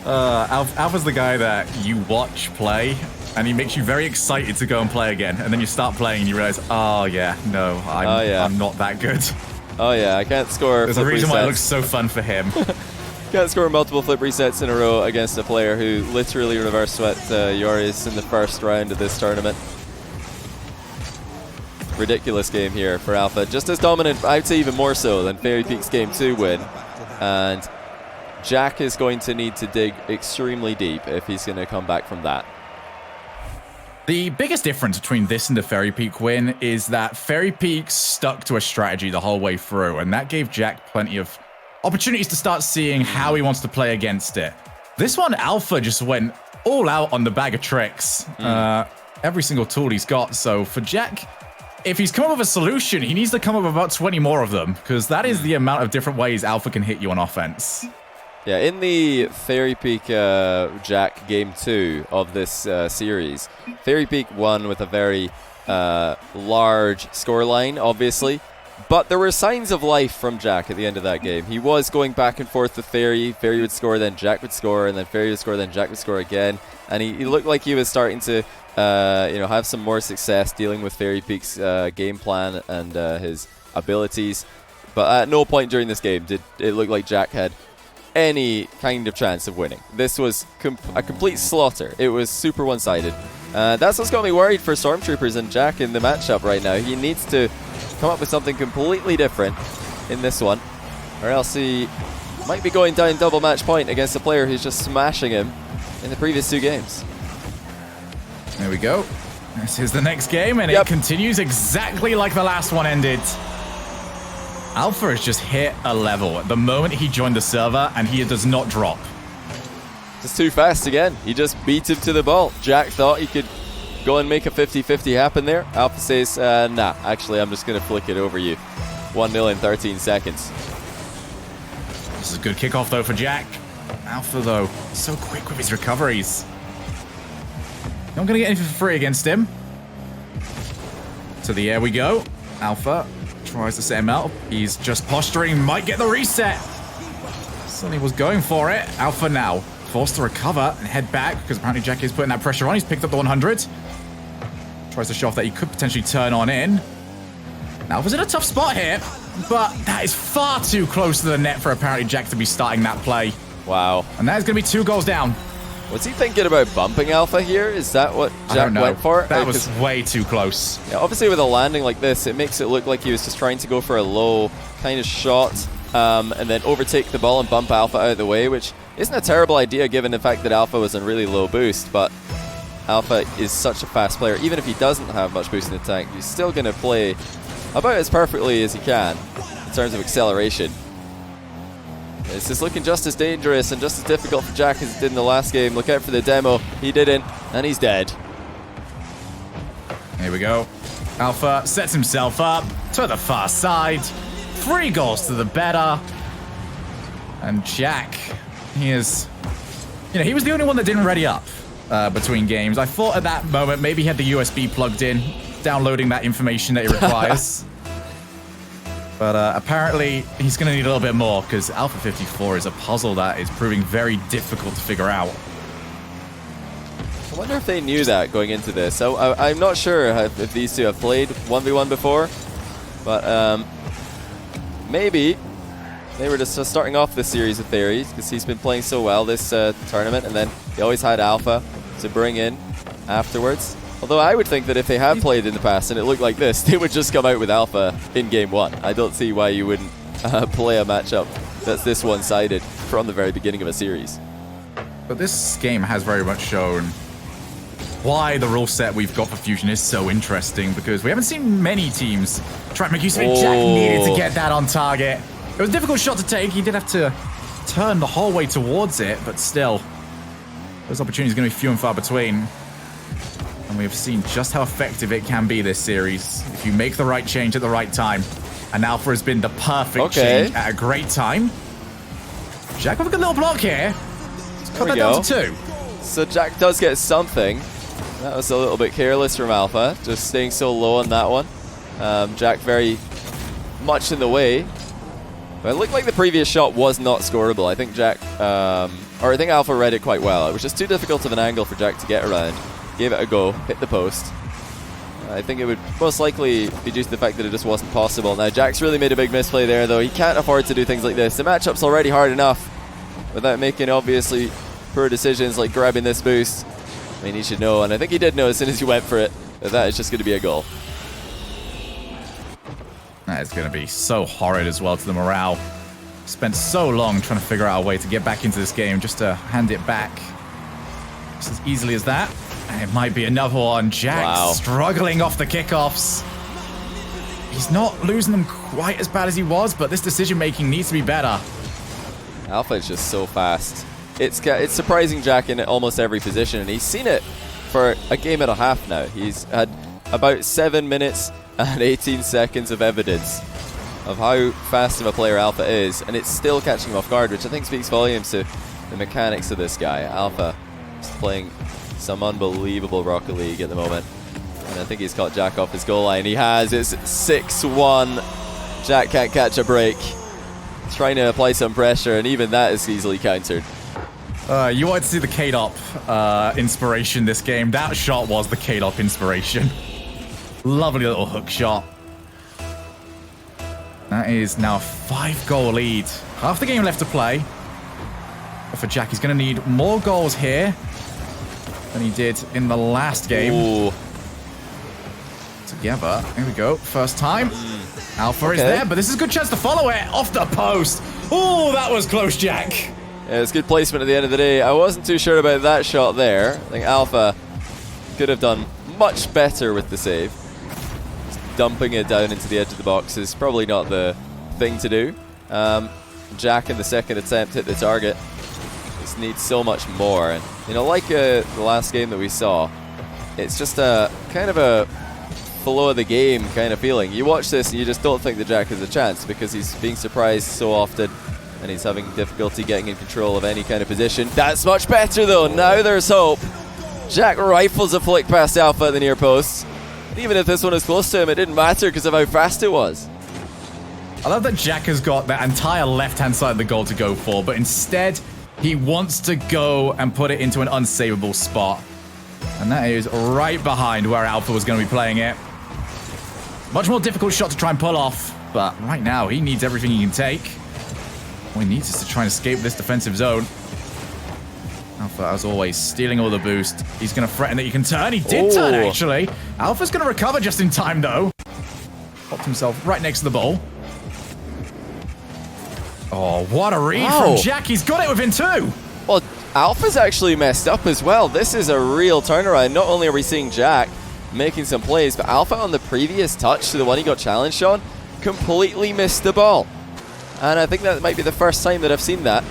Alpha's the guy that you watch play, and he makes you very excited to go and play again. And then you start playing and you realize, oh yeah, no, I'm not that good. Oh yeah, I can't score. There's a reason why it looks so fun for him. Can't score multiple flip resets in a row against a player who literally reverse swept Yoris in the first round of this tournament. Ridiculous game here for Alpha. Just as dominant, I'd say even more so than Fairy Peak's game 2 win. And Jack is going to need to dig extremely deep if he's going to come back from that. The biggest difference between this and the Fairy Peak win is that Fairy Peak stuck to a strategy the whole way through, and that gave Jack plenty of opportunities to start seeing how he wants to play against it. This one, Alpha just went all out on the bag of tricks. Every single tool he's got. So for Jack, if he's come up with a solution, he needs to come up with about 20 more of them, because that is the amount of different ways Alpha can hit you on offense. Yeah, in the Fairy Peak Jack game 2 of this series, Fairy Peak won with a very large scoreline, obviously, but there were signs of life from Jack at the end of that game. He was going back and forth with Fairy. Fairy would score, then Jack would score, and then Fairy would score, then Jack would score again, and he looked like he was starting to have some more success dealing with Fairy Peak's game plan and his abilities. But at no point during this game did it look like Jack had any kind of chance of winning. This was a complete slaughter. It was super one-sided. That's what's got me worried for Stormtroopers and Jack in the matchup right now. He needs to come up with something completely different in this one, or else he might be going down double match point against a player who's just smashing him in the previous 2 games. There we go. This is the next game, and it continues exactly like the last one ended. Alpha has just hit a level at the moment he joined the server, and he does not drop. Just too fast again. He just beat him to the ball. Jack thought he could go and make a 50-50 happen there. Alpha says, nah, actually, I'm just going to flick it over you. 1-0 in 13 seconds. This is a good kickoff, though, for Jack. Alpha, though, so quick with his recoveries. Not going to get anything for free against him. To the air we go. Alpha tries to set him out. He's just posturing, might get the reset. Suddenly was going for it. Alpha now forced to recover and head back because apparently Jack is putting that pressure on. He's picked up the 100. Tries to show off that he could potentially turn on in. Alpha's in a tough spot here, but that is far too close to the net for apparently Jack to be starting that play. Wow. And that is going to be 2 goals down. Was he thinking about bumping Alpha here? Is that what Jack went for? That was way too close. Yeah, obviously with a landing like this, it makes it look like he was just trying to go for a low kind of shot and then overtake the ball and bump Alpha out of the way, which isn't a terrible idea given the fact that Alpha was in really low boost, but Alpha is such a fast player. Even if he doesn't have much boost in the tank, he's still going to play about as perfectly as he can in terms of acceleration. This is looking just as dangerous and just as difficult for Jack as it did in the last game. Look out for the demo. He didn't, and he's dead. Here we go. Alpha sets himself up to the far side. 3 goals to the better. And Jack, he is... You know, he was the only one that didn't ready up between games. I thought at that moment maybe he had the USB plugged in, downloading that information that he requires. But apparently, he's going to need a little bit more because Alpha 54 is a puzzle that is proving very difficult to figure out. I wonder if they knew that going into this. I'm not sure if these two have played 1v1 before, but maybe they were just starting off this series with Theories because he's been playing so well this tournament, and then they always had Alpha to bring in afterwards. Although I would think that if they had played in the past and it looked like this, they would just come out with Alpha in game 1. I don't see why you wouldn't play a matchup that's this one-sided from the very beginning of a series. But this game has very much shown why the rule set we've got for Fusion is so interesting, because we haven't seen many teams try to make use of it. Jack needed to get that on target. It was a difficult shot to take. He did have to turn the whole way towards it, but still, those opportunities are going to be few and far between. And we have seen just how effective it can be this series if you make the right change at the right time. And Alpha has been the perfect change at a great time. Jack with a good little block here. Cut that down to 2. So Jack does get something. That was a little bit careless from Alpha, just staying so low on that one. Jack very much in the way. But it looked like the previous shot was not scoreable. I think Jack, or I think Alpha read it quite well. It was just too difficult of an angle for Jack to get around. Gave it a go, hit the post. I think it would most likely be due to the fact that it just wasn't possible. Now, Jack's really made a big misplay there, though. He can't afford to do things like this. The matchup's already hard enough without making, obviously, poor decisions like grabbing this boost. I mean, he should know, and I think he did know as soon as he went for it, that is just going to be a goal. That is going to be so horrid as well to the morale. Spent so long trying to figure out a way to get back into this game just to hand it back just as easily as that. And it might be another one. Jack struggling off the kickoffs. He's not losing them quite as bad as he was, but this decision-making needs to be better. Alpha is just so fast. It's surprising Jack in almost every position, and he's seen it for a game and a half now. He's had about 7 minutes and 18 seconds of evidence of how fast of a player Alpha is, and it's still catching him off guard, which I think speaks volumes to the mechanics of this guy. Alpha is playing some unbelievable Rocket League at the moment. And I think he's caught Jack off his goal line. He has. It's 6-1. Jack can't catch a break. He's trying to apply some pressure, and even that is easily countered. You wanted to see the K-Dop inspiration this game. That shot was the K-Dop inspiration. Lovely little hook shot. That is now a 5-goal lead. Half the game left to play. But for Jack, he's going to need more goals here than he did in the last game. Ooh. Together. Here we go. First time. Alpha is there, but this is a good chance to follow it. Off the post. Oh, that was close, Jack. Yeah, it's good placement at the end of the day. I wasn't too sure about that shot there. I think Alpha could have done much better with the save. Just dumping it down into the edge of the box is probably not the thing to do. Jack in the second attempt hit the target. Just needs so much more. And you know, like the last game that we saw, it's just a kind of a flow of the game kind of feeling. You watch this and you just don't think that Jack has a chance because he's being surprised so often and he's having difficulty getting in control of any kind of position. That's much better though. Now there's hope. Jack rifles a flick past Alpha at the near post. And even if this one is close to him, it didn't matter because of how fast it was. I love that Jack has got that entire left-hand side of the goal to go for, but instead he wants to go and put it into an unsavable spot. And that is right behind where Alpha was going to be playing it. Much more difficult shot to try and pull off, but right now he needs everything he can take. All he needs is to try and escape this defensive zone. Alpha, as always, stealing all the boost. He's going to threaten that he can turn. He did turn, actually. Alpha's going to recover just in time, though. Popped himself right next to the ball. Oh, what a read from Jack. He's got it within 2. Well, Alpha's actually messed up as well. This is a real turnaround. Not only are we seeing Jack making some plays, but Alpha on the previous touch to the one he got challenged on completely missed the ball. And I think that might be the first time that I've seen that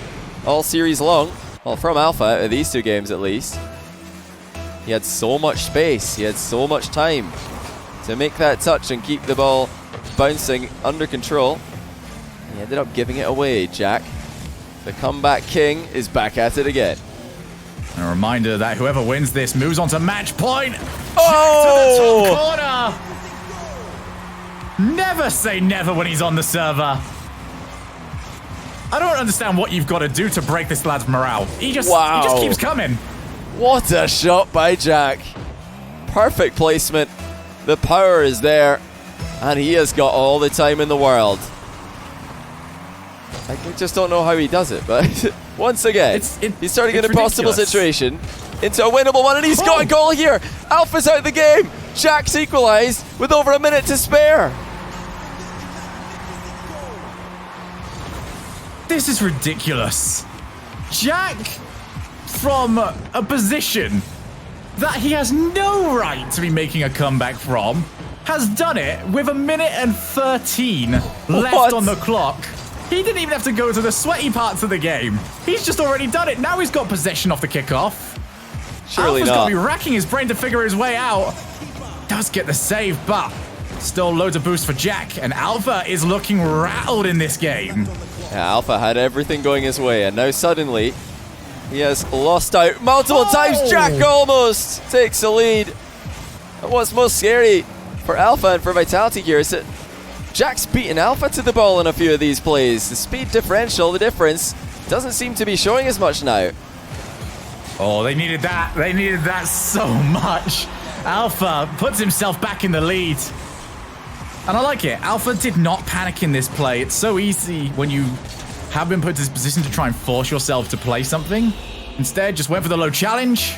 all series long. Well, from Alpha, out of these 2 games at least. He had so much space, he had so much time to make that touch and keep the ball bouncing under control. He ended up giving it away. Jack, the comeback king, is back at it again. A reminder that whoever wins this moves on to match point. Oh! Jack to the top corner. Never say never when he's on the server. I don't understand what you've got to do to break this lad's morale. He just keeps coming. What a shot by Jack. Perfect placement. The power is there. And he has got all the time in the world. I just don't know how he does it, but once again, he's turning an impossible situation into a winnable one, and he's got a goal here. Alpha's out of the game. Jack's equalized with over a minute to spare. This is ridiculous. Jack, from a position that he has no right to be making a comeback from, has done it with a minute and 13 left on the clock. He didn't even have to go to the sweaty parts of the game. He's just already done it. Now he's got possession off the kickoff. Surely Alpha's not. got to be racking his brain to figure his way out. Does get the save, but still loads of boost for Jack. And Alpha is looking rattled in this game. Yeah, Alpha had everything going his way, and now suddenly he has lost out multiple times. Jack almost takes the lead. And what's most scary for Alpha and for Vitality here is that Jack's beaten Alpha to the ball in a few of these plays. The speed differential, the difference, doesn't seem to be showing as much now. Oh, they needed that. They needed that so much. Alpha puts himself back in the lead. And I like it. Alpha did not panic in this play. It's so easy when you have been put in this position to try and force yourself to play something. Instead, just went for the low challenge.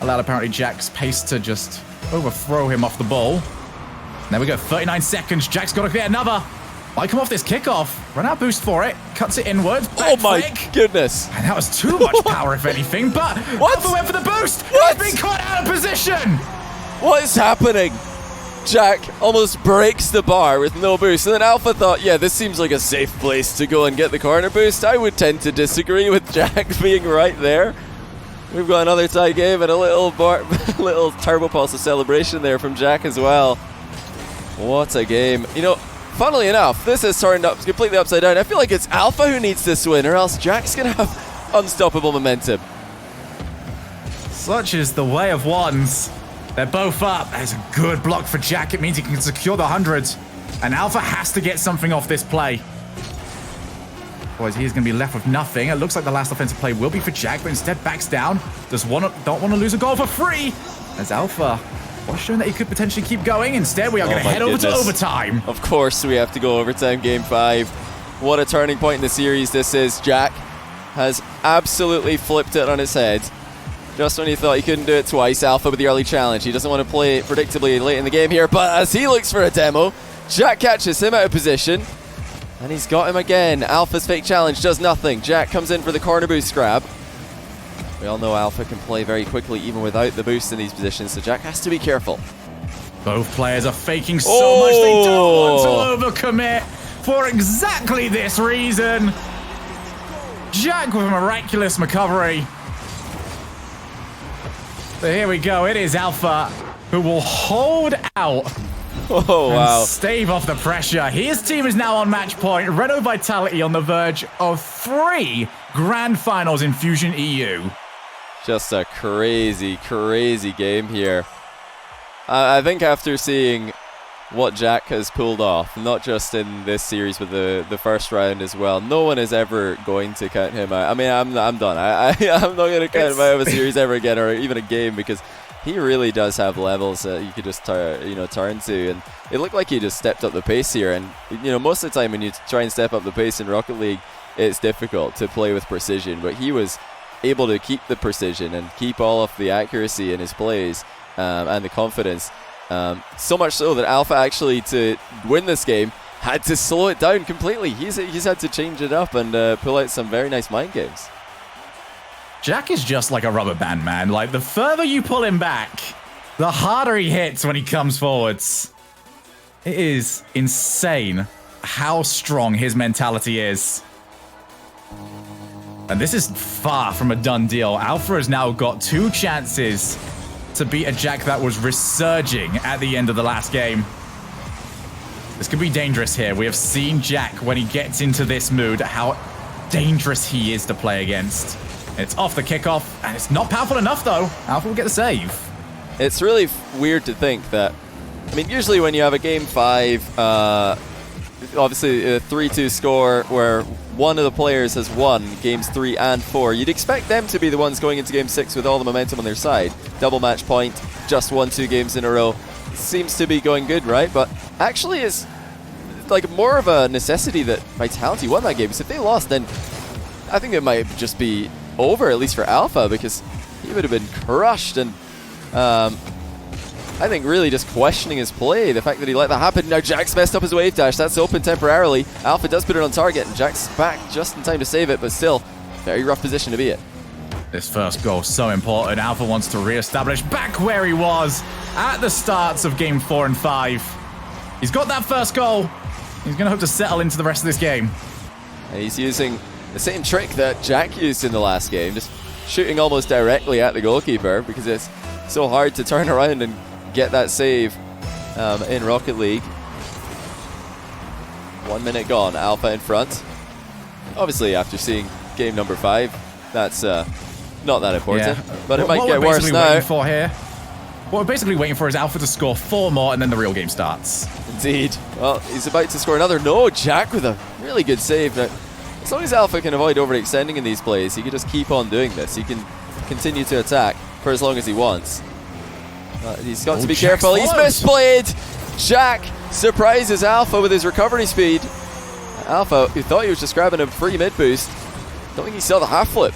Allowed apparently Jack's pace to just overthrow him off the ball. There we go, 39 seconds. Jack's got to get another. Might come off this kickoff. Run out boost for it. Cuts it inwards. Oh my goodness. And that was too much power, if anything. But Alpha went for the boost. What? He's been caught out of position. What is happening? Jack almost breaks the bar with no boost. And then Alpha thought, yeah, this seems like a safe place to go and get the corner boost. I would tend to disagree with Jack being right there. We've got another tie game and a little turbo pulse of celebration there from Jack as well. What a game. You know, funnily enough, this has turned up completely upside down. I feel like it's Alpha who needs this win, or else Jack's going to have unstoppable momentum. Such is the way of wands. They're both up. There's a good block for Jack. It means he can secure the 100. And Alpha has to get something off this play. Otherwise, he's going to be left with nothing. It looks like the last offensive play will be for Jack, but instead backs down. Don't want to lose a goal for free. As Alpha was showing that he could potentially keep going. Instead, we are going to head over to overtime. Of course, we have to go overtime, game 5. What a turning point in the series this is. Jack has absolutely flipped it on its head. Just when he thought he couldn't do it twice, Alpha with the early challenge. He doesn't want to play predictably late in the game here, but as he looks for a demo, Jack catches him out of position. And he's got him again. Alpha's fake challenge does nothing. Jack comes in for the corner boost grab. We all know Alpha can play very quickly even without the boost in these positions, so Jack has to be careful. Both players are faking so much. They don't want to overcommit. for exactly this reason. Jack with a miraculous recovery. So here we go. It is Alpha who will hold out and stave off the pressure. His team is now on match point. Renault Vitality on the verge of 3 grand finals in Fusion EU. Just a crazy, crazy game here. I think after seeing what Jack has pulled off, not just in this series but the first round as well, no one is ever going to count him out. I mean, I'm done. I'm not going to count him out of a series ever again, or even a game, because he really does have levels that you could just turn to, and it looked like he just stepped up the pace here. And most of the time when you try and step up the pace in Rocket League, it's difficult to play with precision, but he was able to keep the precision and keep all of the accuracy in his plays and the confidence. So much so that Alpha actually, to win this game, had to slow it down completely. He's had to change it up and pull out some very nice mind games. Jack is just like a rubber band, man. Like, the further you pull him back, the harder he hits when he comes forwards. It is insane how strong his mentality is. And this is far from a done deal. Alpha has now got 2 chances to beat a Jack that was resurging at the end of the last game. This could be dangerous here. We have seen Jack, when he gets into this mood, how dangerous he is to play against. It's off the kickoff, and it's not powerful enough, though. Alpha will get the save. It's really weird to think that, I mean, usually when you have a game 5, obviously a 3-2 score where one of the players has won games 3 and 4, you'd expect them to be the ones going into game 6 with all the momentum on their side. Double match point, just won 2 games in a row. Seems to be going good, right? But actually it's like more of a necessity that Vitality won that game, because if they lost, then I think it might just be over, at least for Alpha, because he would have been crushed. And I think really just questioning his play, the fact that he let that happen. Now Jack's messed up his wave dash. That's open temporarily. Alpha does put it on target, and Jack's back just in time to save it, but still, very rough position to be in. This first goal so important. Alpha wants to re-establish back where he was at the starts of game 4 and 5. He's got that first goal. He's going to hope to settle into the rest of this game. And he's using the same trick that Jack used in the last game, just shooting almost directly at the goalkeeper, because it's so hard to turn around and get that save in Rocket League. 1 minute gone, Alpha in front. Obviously, after seeing game number 5, that's not that important, but it might get worse now. What we're basically waiting for is Alpha to score 4 more, and then the real game starts. Indeed. Well, he's about to score another. No, Jack with a really good save. Now, as long as Alpha can avoid overextending in these plays, he can just keep on doing this. He can continue to attack for as long as he wants. He's got to be careful. He's misplayed. Jack surprises Alpha with his recovery speed. Alpha, who thought he was just grabbing a free mid boost, don't think he saw the half flip.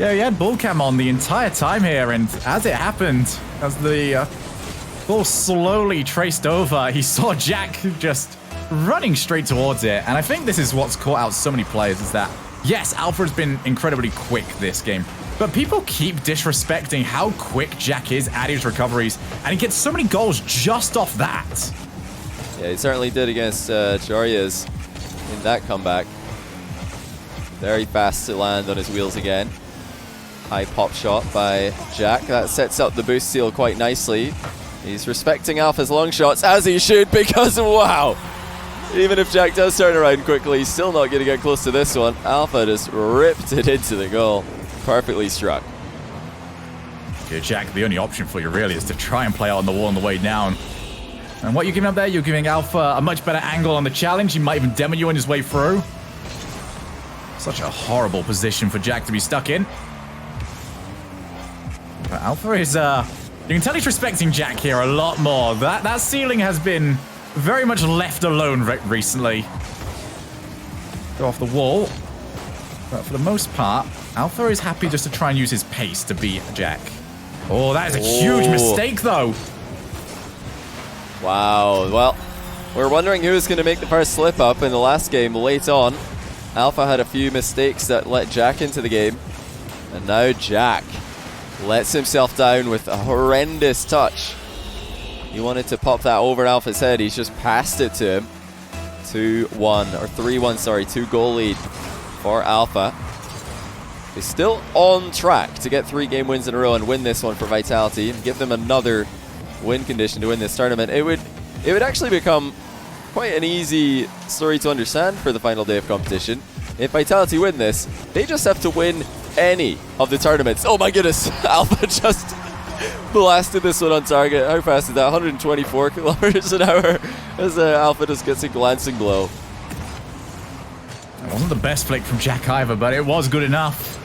Yeah, he had bull cam on the entire time here, and as it happened, as the ball slowly traced over, he saw Jack just running straight towards it. And I think this is what's caught out so many players, is that, yes, Alpha has been incredibly quick this game, but people keep disrespecting how quick Jack is at his recoveries, and he gets so many goals just off that. Yeah, he certainly did against Jorias in that comeback. Very fast to land on his wheels again. High pop shot by Jack. That sets up the boost seal quite nicely. He's respecting Alpha's long shots, as he should, because, wow! Even if Jack does turn around quickly, he's still not going to get close to this one. Alpha just ripped it into the goal. Perfectly struck. Okay, Jack, the only option for you really is to try and play out on the wall on the way down. And what you're giving up there, you're giving Alpha a much better angle on the challenge. He might even demo you on his way through. Such a horrible position for Jack to be stuck in. But Alpha is, you can tell he's respecting Jack here a lot more. That ceiling has been very much left alone recently. Go off the wall. But for the most part, Alpha is happy just to try and use his pace to beat Jack. Oh, that is a huge mistake, though. Wow. Well, we're wondering who was going to make the first slip up in the last game late on. Alpha had a few mistakes that let Jack into the game. And now Jack lets himself down with a horrendous touch. He wanted to pop that over Alpha's head. He's just passed it to him. 2-1, or 3-1, sorry, 2-goal lead for Alpha. Is still on track to get 3 game wins in a row and win this one for Vitality and give them another win condition to win this tournament. It would actually become quite an easy story to understand for the final day of competition. If Vitality win this, they just have to win any of the tournaments. Oh my goodness, Alpha just blasted this one on target. How fast is that? 124 kilometers an hour as Alpha just gets a glancing blow. It wasn't the best flick from Jack either, but it was good enough.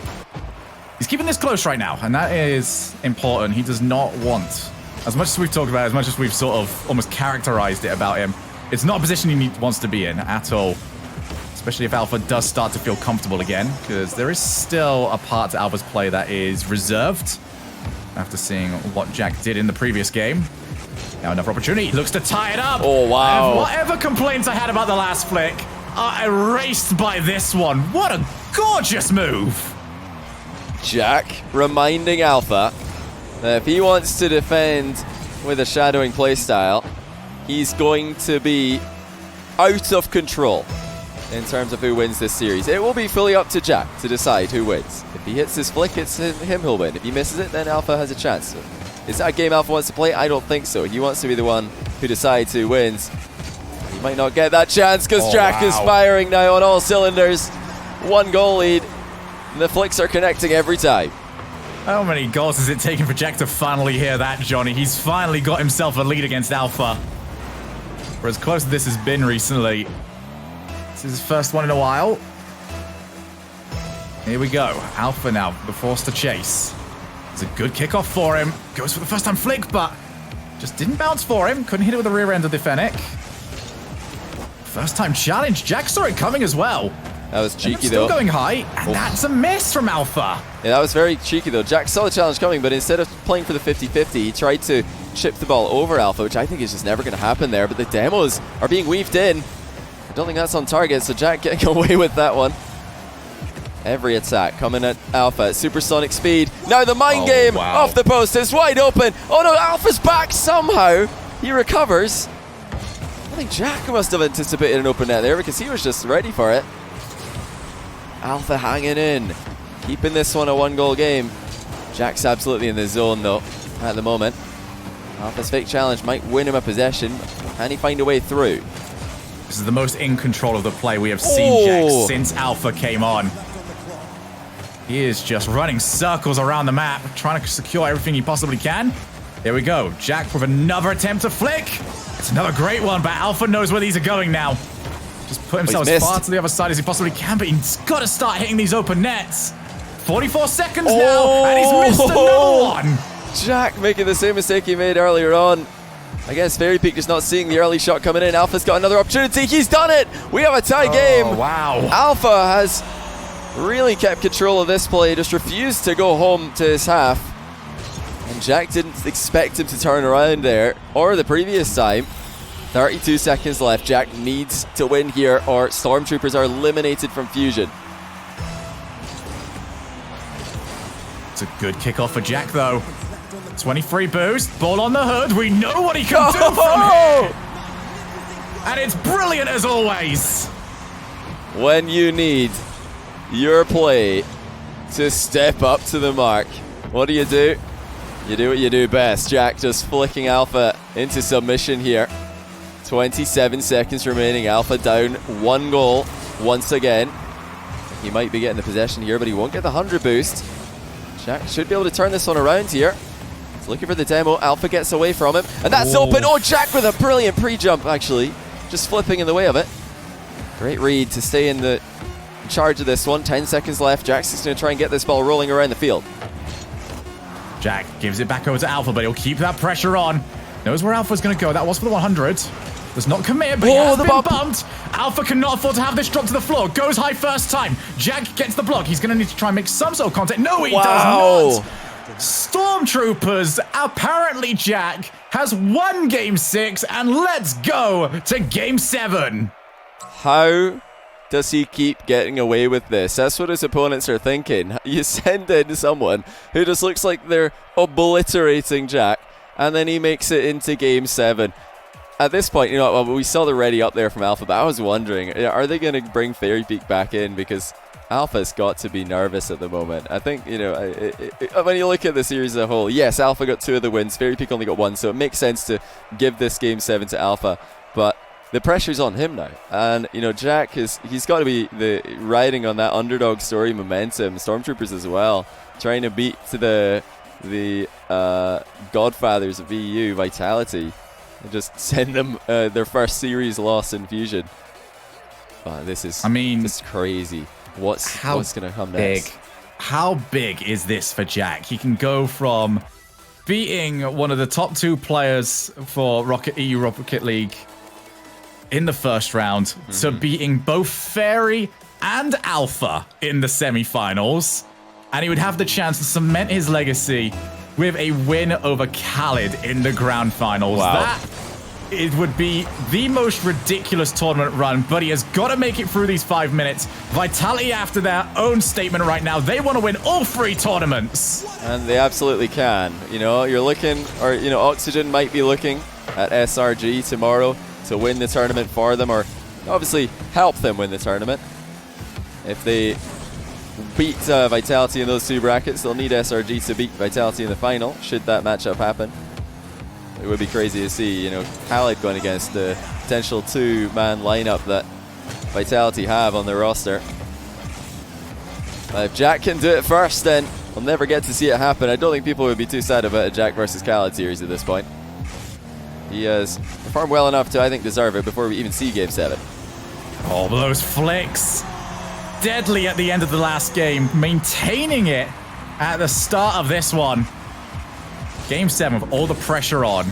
He's keeping this close right now, and that is important. He does not want, as much as we've talked about, as much as we've sort of almost characterized it about him, it's not a position he wants to be in at all. Especially if Alpha does start to feel comfortable again, because there is still a part to Alpha's play that is reserved after seeing what Jack did in the previous game. Now another opportunity. He looks to tie it up. Oh, wow. And whatever complaints I had about the last flick are erased by this one. What a gorgeous move. Jack reminding Alpha that if he wants to defend with a shadowing playstyle, he's going to be out of control in terms of who wins this series. It will be fully up to Jack to decide who wins. If he hits this flick, it's him who'll win. If he misses it, then Alpha has a chance. So, is that a game Alpha wants to play? I don't think so. He wants to be the one who decides who wins. He might not get that chance because Jack is firing now on all cylinders. 1 goal lead. And the flicks are connecting every time. How many goals has it taken for Jack to finally hear that, Johnny? He's finally got himself a lead against Alpha. For as close as this has been recently, this is his first one in a while. Here we go. Alpha now, the force to chase. It's a good kickoff for him. Goes for the first time flick, but just didn't bounce for him. Couldn't hit it with the rear end of the Fennec. First time challenge. Jack saw it coming as well. That was cheeky, still though. Going high, and that's a miss from Alpha. Yeah, that was very cheeky, though. Jack saw the challenge coming, but instead of playing for the 50-50, he tried to chip the ball over Alpha, which I think is just never going to happen there. But the demos are being weaved in. I don't think that's on target, so Jack getting away with that one. Every attack coming at Alpha at supersonic speed. Now the mind game off the post is wide open. Oh no, Alpha's back somehow. He recovers. I think Jack must have anticipated an open net there because he was just ready for it. Alpha hanging in, keeping this one a 1-goal game. Jack's absolutely in the zone though at the moment. Alpha's fake challenge might win him a possession. Can he find a way through? This is the most in control of the play we have seen Jack since Alpha came on. He is just running circles around the map, trying to secure everything he possibly can. Here we go. Jack with another attempt to flick. It's another great one, but Alpha knows where these are going now. Just put himself as far to the other side as he possibly can, but he's got to start hitting these open nets. 44 seconds now, and he's missed another one. Jack making the same mistake he made earlier on. I guess Fairy Peak just not seeing the early shot coming in. Alpha's got another opportunity. He's done it. We have a tie game. Wow. Alpha has really kept control of this play, just refused to go home to his half. And Jack didn't expect him to turn around there, or the previous time. 32 seconds left. Jack needs to win here, or Stormtroopers are eliminated from Fusion. It's a good kickoff for Jack, though. 23 boost, ball on the hood. We know what he can do from here. And it's brilliant as always. When you need your play to step up to the mark, what do? You do what you do best. Jack just flicking Alpha into submission here. 27 seconds remaining. Alpha down 1 goal once again. He might be getting the possession here, but he won't get the 100 boost. Jack should be able to turn this one around here. He's looking for the demo. Alpha gets away from him, and that's open. Oh, Jack with a brilliant pre-jump, actually. Just flipping in the way of it. Great read to stay in charge of this one. 10 seconds left. Jack's just going to try and get this ball rolling around the field. Jack gives it back over to Alpha, but he'll keep that pressure on. Knows where Alpha's going to go. That was for the 100. Does not commit, but he has been bumped. Alpha cannot afford to have this drop to the floor. Goes high first time. Jack gets the block. He's going to need to try and make some sort of contact. No, he does not. Stormtroopers, apparently Jack has won Game 6, and let's go to Game 7. How does he keep getting away with this? That's what his opponents are thinking. You send in someone who just looks like they're obliterating Jack, and then he makes it into Game 7. at this point, you know, we saw the ready up there from Alpha, but I was wondering, are they going to bring Fairy Peak back in? Because Alpha's got to be nervous at the moment. I think, you know, when you look at the series as a whole, yes, Alpha got 2 of the wins, Fairy Peak only got 1, so it makes sense to give this Game 7 to Alpha, but the pressure's on him now. And, you know, Jack, he's got to be riding on that underdog story momentum, Stormtroopers as well, trying to beat to the godfathers of EU, Vitality, and just send them their first series loss in Fusion. This is crazy. What's going to come next? How big is this for Jack? He can go from beating one of the top 2 players for EU Rocket League in the first round to beating both Fairy and Alpha in the semifinals. And he would have the chance to cement his legacy with a win over Khaled in the grand finals. Wow. It would be the most ridiculous tournament run, but he has got to make it through these 5 minutes. Vitality, after their own statement right now, they want to win all 3 tournaments. And they absolutely can. You know, you're looking, or, you know, Oxygen might be looking at SRG tomorrow to win the tournament for them, or obviously help them win the tournament. If they beat Vitality in those 2 brackets, they'll need SRG to beat Vitality in the final, should that matchup happen. It would be crazy to see, you know, Khaled going against the potential 2-man lineup that Vitality have on their roster. If Jack can do it first, then we'll never get to see it happen. I don't think people would be too sad about a Jack versus Khaled series at this point. He has performed well enough to, I think, deserve it before we even see Game 7. Oh, those flicks. Deadly at the end of the last game, maintaining it at the start of this one. Game 7 with all the pressure on.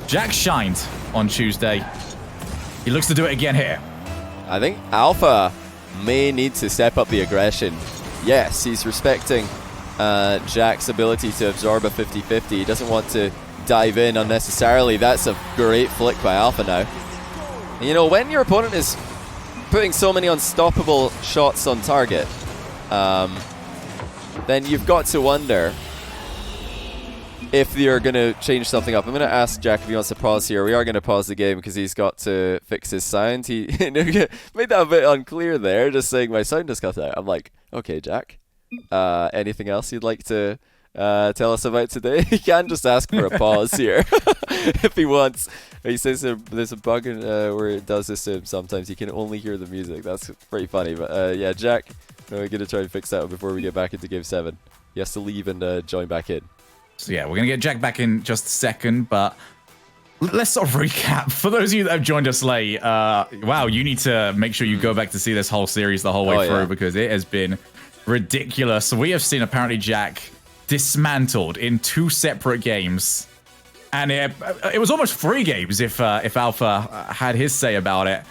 Jack shined on Tuesday. He looks to do it again here. I think Alpha may need to step up the aggression. Yes, he's respecting Jack's ability to absorb a 50-50. He doesn't want to dive in unnecessarily. That's a great flick by Alpha now. And, you know, when your opponent is putting so many unstoppable shots on target, then you've got to wonder if they're going to change something up. I'm going to ask Jack if he wants to pause here. We are going to pause the game because he's got to fix his sound. He made that a bit unclear there, just saying my sound just cut out. I'm like, okay, Jack, anything else you'd like to tell us about today? He can just ask for a pause here if he wants. He says there's a bug where it does this to him sometimes. You can only hear the music. That's pretty funny. But yeah, Jack, we're going to try and fix that before we get back into Game 7. He has to leave and join back in. So yeah, we're going to get Jack back in just a second, but let's sort of recap. For those of you that have joined us late, wow, you need to make sure you go back to see this whole series the whole way through because it has been ridiculous. We have seen ApparentlyJack dismantled in 2 separate games. And it was almost 3 games if Alpha had his say about it.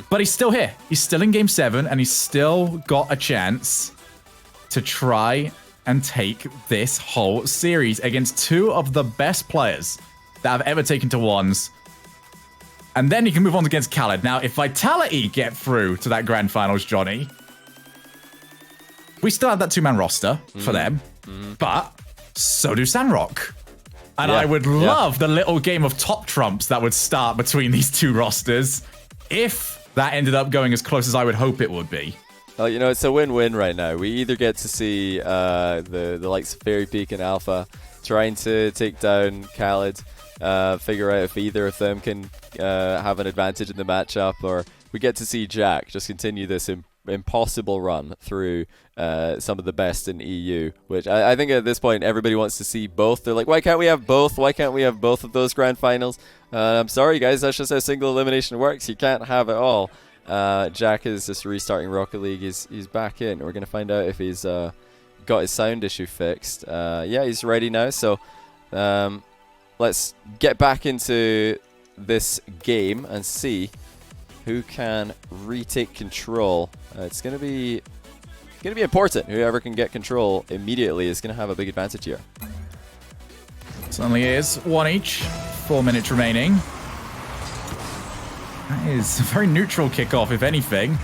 But he's still here. He's still in Game 7, and he's still got a chance to try and take this whole series against 2 of the best players that have ever taken to ones. And then he can move on against Khaled. Now, if Vitality get through to that grand finals, Johnny, we still have that 2-man roster for them, but so do Sandrock. And I would love the little game of top trumps that would start between these 2 rosters if that ended up going as close as I would hope it would be. Well, you know, it's a win-win right now. We either get to see the likes of Fairy Peak and Alpha trying to take down Khaled, figure out if either of them can have an advantage in the matchup, or we get to see Jack just continue this impossible run through some of the best in EU, which I think at this point everybody wants to see both. They're like, why can't we have both? Why can't we have both of those grand finals? I'm sorry, guys, that's just how single elimination works. You can't have it all. Jack is just restarting Rocket League. He's back in. We're going to find out if he's got his sound issue fixed. Yeah, he's ready now. So let's get back into this game and see who can retake control. It's going to be important. Whoever can get control immediately is going to have a big advantage here. Certainly is. 1 each. 4 minutes remaining. That is a very neutral kickoff, if anything.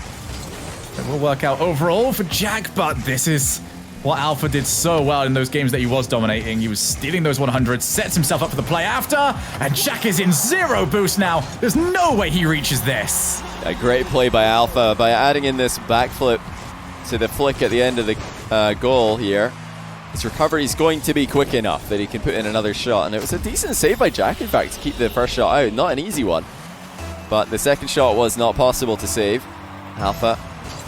It will work out overall for Jack, but this is what Alpha did so well in those games that he was dominating. He was stealing those 100s, sets himself up for the play after, and Jack is in 0 boost now. There's no way he reaches this. A great play by Alpha by adding in this backflip to the flick at the end of the goal here. His recovery is going to be quick enough that he can put in another shot, and it was a decent save by Jack, in fact, to keep the first shot out. Not an easy one, but the second shot was not possible to save. Alpha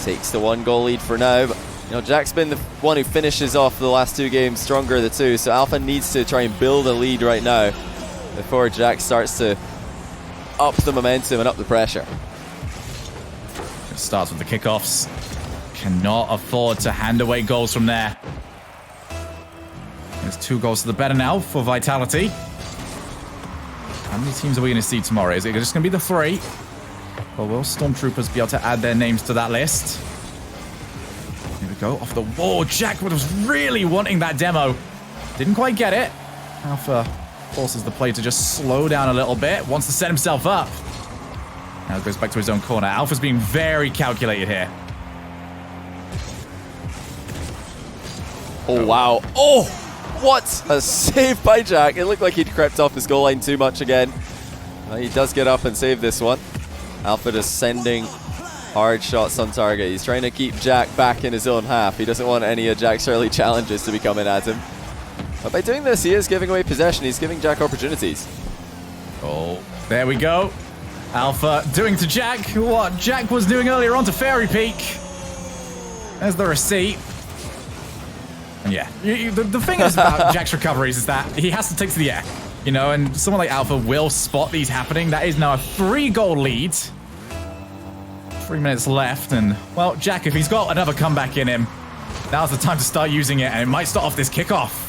takes the 1-goal lead for now, but you know, Jack's been the one who finishes off the last 2 games stronger of the 2, so Alpha needs to try and build a lead right now before Jack starts to up the momentum and up the pressure. It starts with the kickoffs. Cannot afford to hand away goals from there. There's 2 goals to the better now for Vitality. How many teams are we going to see tomorrow? Is it just going to be the 3? Or will Stormtroopers be able to add their names to that list? Here we go, off the wall. Jack was really wanting that demo. Didn't quite get it. Alpha forces the play to just slow down a little bit. Wants to set himself up. Now goes back to his own corner. Alpha's being very calculated here. Oh, wow. Oh, what a save by Jack. It looked like he'd crept off his goal line too much again. He does get up and save this one. Alpha just sending hard shots on target. He's trying to keep Jack back in his own half. He doesn't want any of Jack's early challenges to be coming at him. But by doing this, he is giving away possession. He's giving Jack opportunities. Oh, there we go. Alpha doing to Jack what Jack was doing earlier on to Fairy Peak. There's the receipt. And yeah, the thing is about Jack's recoveries is that he has to take to the air. You know, and someone like Alpha will spot these happening. That is now a 3-goal lead. 3 minutes left, and, well, Jack, if he's got another comeback in him, now's the time to start using it, and it might start off this kickoff.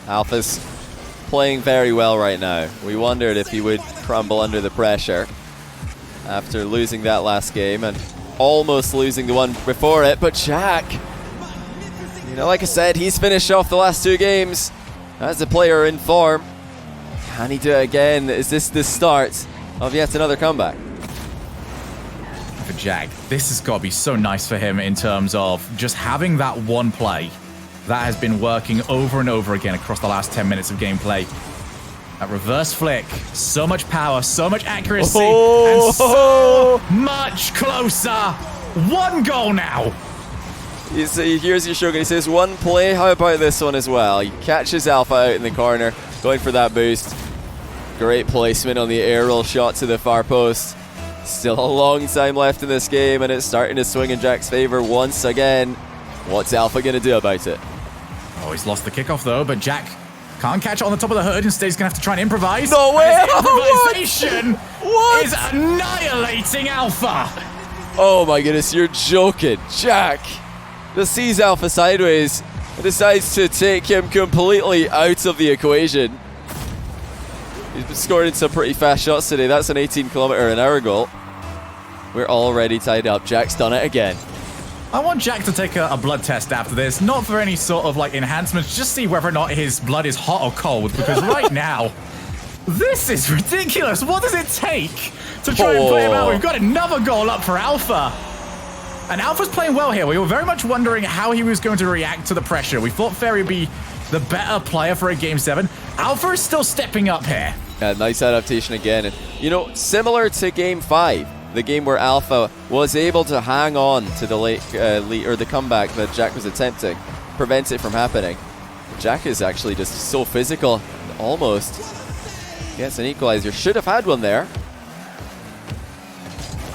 Alpha's playing very well right now. We wondered if he would crumble under the pressure after losing that last game and almost losing the one before it, but Jack, you know, like I said, he's finished off the last 2 games as a player in form. Can he do it again? Is this the start of yet another comeback? For Jack, this has got to be so nice for him in terms of just having that one play that has been working over and over again across the last 10 minutes of gameplay. That reverse flick, so much power, so much accuracy, and so much closer. 1 goal now. Here's your Shogun. He says 1 play. How about this one as well? He catches Alpha out in the corner, going for that boost. Great placement on the air roll shot to the far post. Still a long time left in this game, and it's starting to swing in Jack's favor once again. What's Alpha going to do about it? Oh, he's lost the kickoff though, but Jack can't catch it on the top of the hood. Instead, he's going to have to try and improvise. No way! And his improvisation What? is annihilating Alpha. Oh my goodness, you're joking. Jack just sees Alpha sideways and decides to take him completely out of the equation. He's been scoring some pretty fast shots today. That's an 18km/h goal. We're already tied up. Jack's done it again. I want Jack to take a blood test after this, not for any sort of like enhancements, just see whether or not his blood is hot or cold, because right now, this is ridiculous. What does it take to try and play him out? We've got another goal up for Alpha. And Alpha's playing well here. We were very much wondering how he was going to react to the pressure. We thought Fairy would be the better player for a Game 7. Alpha is still stepping up here. Yeah, nice adaptation again. And, you know, similar to Game 5, the game where Alpha was able to hang on to the late lead, or the comeback that Jack was attempting, prevents it from happening. Jack is actually just so physical, and almost gets an equalizer. Should have had one there.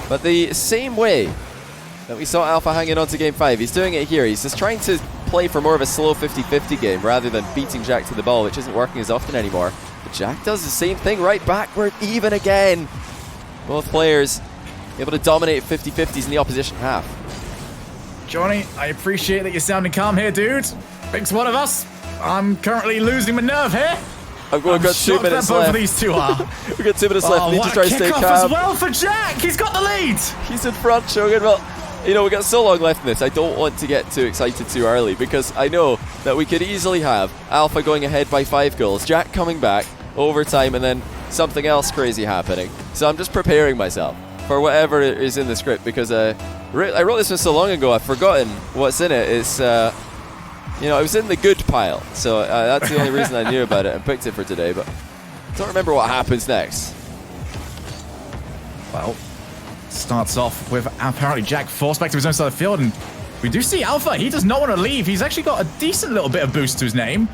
But the same way that we saw Alpha hanging on to Game 5, he's doing it here. He's just trying to play for more of a slow 50-50 game rather than beating Jack to the ball, which isn't working as often anymore. But Jack does the same thing right back. We're even again. Both players able to dominate 50-50s in the opposition half. Johnny, I appreciate that you're sounding calm here, dude. Thanks, one of us. I'm currently losing my nerve here. We've got 2 minutes both left. of these two are. We've got 2 minutes left. We need to try to stay calm. As well for Jack. He's got the lead. He's in front, Shogun. Well, you know, we've got so long left in this. I don't want to get too excited too early because I know that we could easily have Alpha going ahead by 5 goals, Jack coming back, overtime, and then something else crazy happening. So I'm just preparing myself for whatever is in the script because I wrote this one so long ago, I've forgotten what's in it. It's, it was in the good pile. So that's the only reason I knew about it and picked it for today. But I don't remember what happens next. Well, starts off with apparently Jack forced back to his own side of the field. And we do see Alpha. He does not want to leave. He's actually got a decent little bit of boost to his name.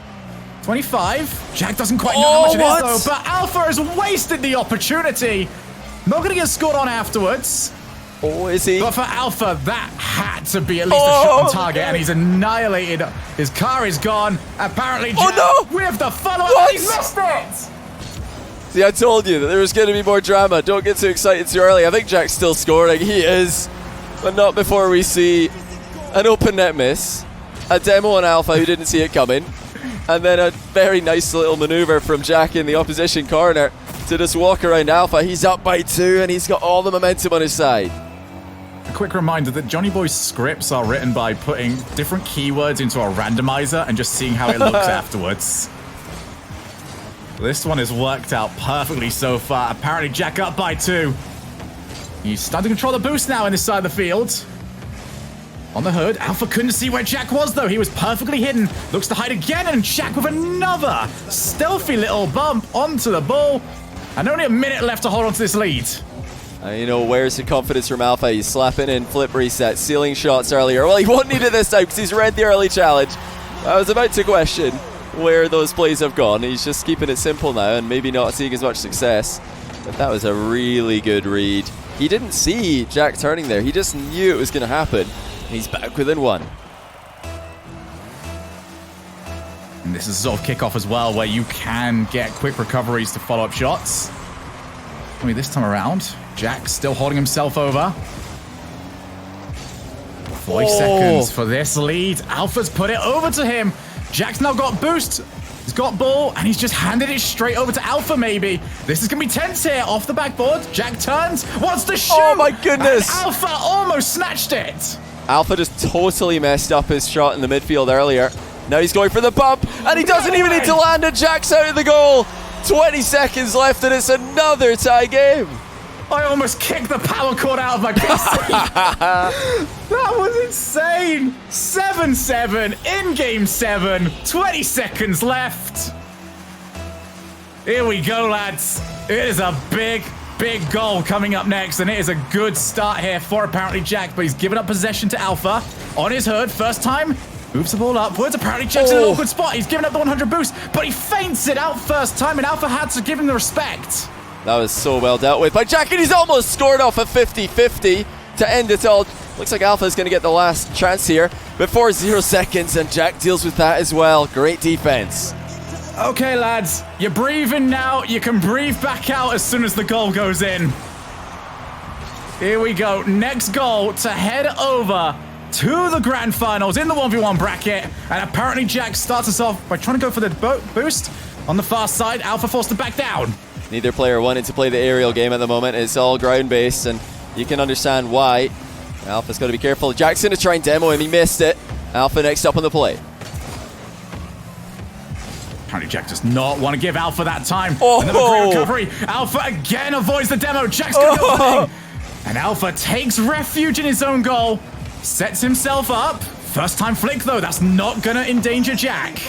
25. Jack doesn't quite know how much it is, though. But Alpha has wasted the opportunity. Not going to get scored on afterwards. Oh, is he? But for Alpha, that had to be at least a shot on target, and he's annihilated. His car is gone. Apparently, Jack with the follow-up. He missed it! See, I told you that there was going to be more drama. Don't get too excited too early. I think Jack's still scoring. He is. But not before we see an open net miss, a demo on Alpha who didn't see it coming, and then a very nice little maneuver from Jack in the opposition corner to just walk around Alpha. He's up by 2, and he's got all the momentum on his side. A quick reminder that Johnny Boy's scripts are written by putting different keywords into a randomizer and just seeing how it looks afterwards. This one has worked out perfectly so far. Apparently Jack up by 2. He's starting to control the boost now in this side of the field. On the hood, Alpha couldn't see where Jack was, though. He was perfectly hidden. Looks to hide again, and Jack with another stealthy little bump onto the ball. And only a minute left to hold on to this lead. Where's the confidence from Alpha? He's slapping in flip resets, sealing shots earlier. Well, he won't need it this time because he's read the early challenge. I was about to question where those plays have gone. He's just keeping it simple now and maybe not seeing as much success. But that was a really good read. He didn't see Jack turning there. He just knew it was going to happen. He's back within 1. And this is sort of kickoff as well, where you can get quick recoveries to follow up shots. I mean, this time around, Jack still holding himself over. 40 seconds for this lead. Alpha's put it over to him. Jack's now got boost. He's got ball, and he's just handed it straight over to Alpha, maybe. This is going to be tense here. Off the backboard. Jack turns, wants to shoot. Oh, my goodness. And Alpha almost snatched it. Alpha just totally messed up his shot in the midfield earlier. Now he's going for the bump, and he doesn't even need to land it. Jack's out of the goal. 20 seconds left, and it's another tie game. I almost kicked the power cord out of my PC. That was insane. 7-7 in game 7. 20 seconds left. Here we go, lads. It is a big goal coming up next, and it is a good start here for apparently Jack, but he's given up possession to Alpha on his hood. First time. Moves the ball upwards. Apparently Jack's in an awkward spot. He's given up the 100 boost, but he feints it out first time, and Alpha had to give him the respect. That was so well dealt with by Jack, and he's almost scored off a 50-50 to end it all. Looks like Alpha is going to get the last chance here before 0 seconds, and Jack deals with that as well. Great defense. Okay, lads, you're breathing now. You can breathe back out as soon as the goal goes in. Here we go. Next goal to head over to the grand finals in the 1v1 bracket. And apparently Jack starts us off by trying to go for the boost. On the far side, Alpha forced to back down. Neither player wanted to play the aerial game at the moment. It's all ground-based, and you can understand why. Alpha's got to be careful. Jack's going to try and demo him. He missed it. Alpha next up on the play. Apparently Jack does not want to give Alpha that time. Another great recovery. Alpha again avoids the demo. Jack's going to go. And Alpha takes refuge in his own goal. Sets himself up. First time flick, though. That's not going to endanger Jack.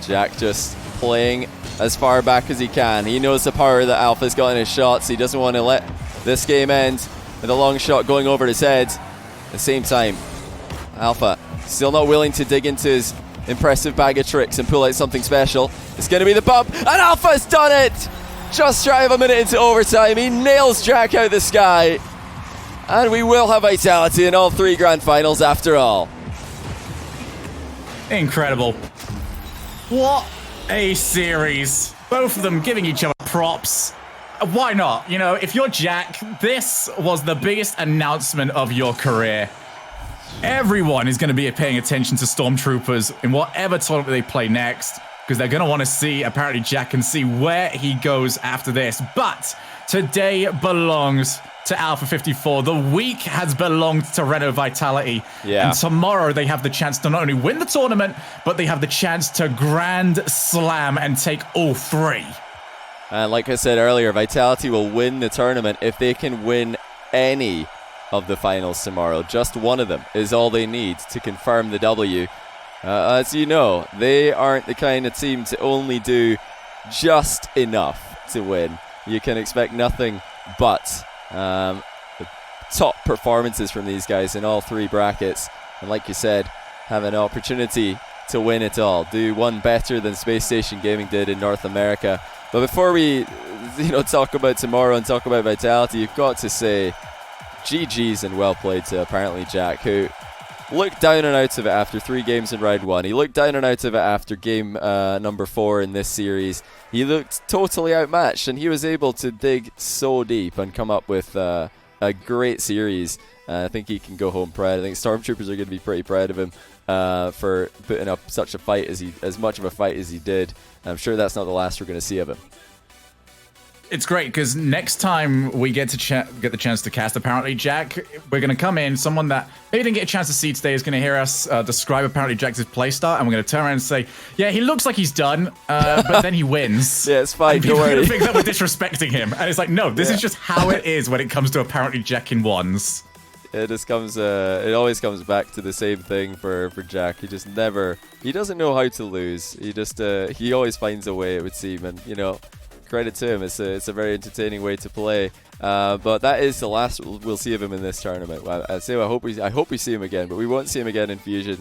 Jack just playing as far back as he can. He knows the power that Alpha's got in his shots. He doesn't want to let this game end with a long shot going over his head. At the same time, Alpha still not willing to dig into his impressive bag of tricks and pull out something special. It's going to be the bump, and Alpha's done it! Just shy of a minute into overtime, he nails Jack out the sky. And we will have Vitality in all 3 grand finals after all. Incredible. What a series. Both of them giving each other props. Why not? You know, if you're Jack, this was the biggest announcement of your career. Everyone is going to be paying attention to Stormtroopers in whatever tournament they play next, because they're going to want to see, apparently, Jack and see where he goes after this. But today belongs to Alpha 54. The week has belonged to Renault Vitality. Yeah. And tomorrow they have the chance to not only win the tournament, but they have the chance to grand slam and take all 3. And like I said earlier, Vitality will win the tournament if they can win any of the finals tomorrow. Just one of them is all they need to confirm the W. As you know, they aren't the kind of team to only do just enough to win. You can expect nothing but top performances from these guys in all 3 brackets. And like you said, have an opportunity to win it all. Do one better than Space Station Gaming did in North America. But before we talk about tomorrow and talk about Vitality, you've got to say GG's and well played to ApparentlyJack, who looked down and out of it after 3 games in round 1. He looked down and out of it after game number 4 in this series. He looked totally outmatched, and he was able to dig so deep and come up with a great series. I think he can go home proud. I think Stormtroopers are going to be pretty proud of him for putting up such a fight as much of a fight as he did. I'm sure that's not the last we're going to see of him. It's great because next time we get to get the chance to cast ApparentlyJack, we're going to come in. Someone that maybe didn't get a chance to see today is going to hear us describe ApparentlyJack's playstyle, and we're going to turn around and say, "Yeah, he looks like he's done, but then he wins." Yeah, it's fine. Don't worry. Think that we're disrespecting him, and it's like, no, this is just how it is when it comes to ApparentlyJack in ones. It just comes. It always comes back to the same thing for Jack. He just never. He doesn't know how to lose. He just. He always finds a way, it would seem, and credit to him. It's a very entertaining way to play. But that is the last we'll see of him in this tournament. I hope we see him again, but we won't see him again in Fusion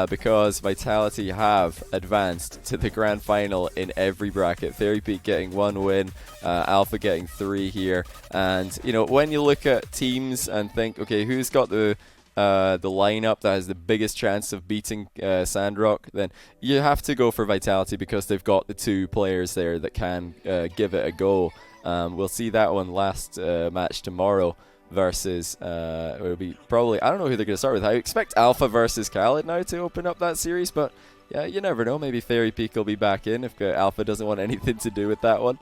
because Vitality have advanced to the grand final in every bracket. Fairy Peak getting 1 win, Alpha getting 3 here. And when you look at teams and think, okay, who's got the lineup that has the biggest chance of beating Sandrock, then you have to go for Vitality because they've got the 2 players there that can give it a go. We'll see that one last match tomorrow versus it'll be probably, I don't know who they're going to start with. I expect Alpha versus Khaled now to open up that series, but yeah, you never know. Maybe Fairy Peak will be back in if Alpha doesn't want anything to do with that one.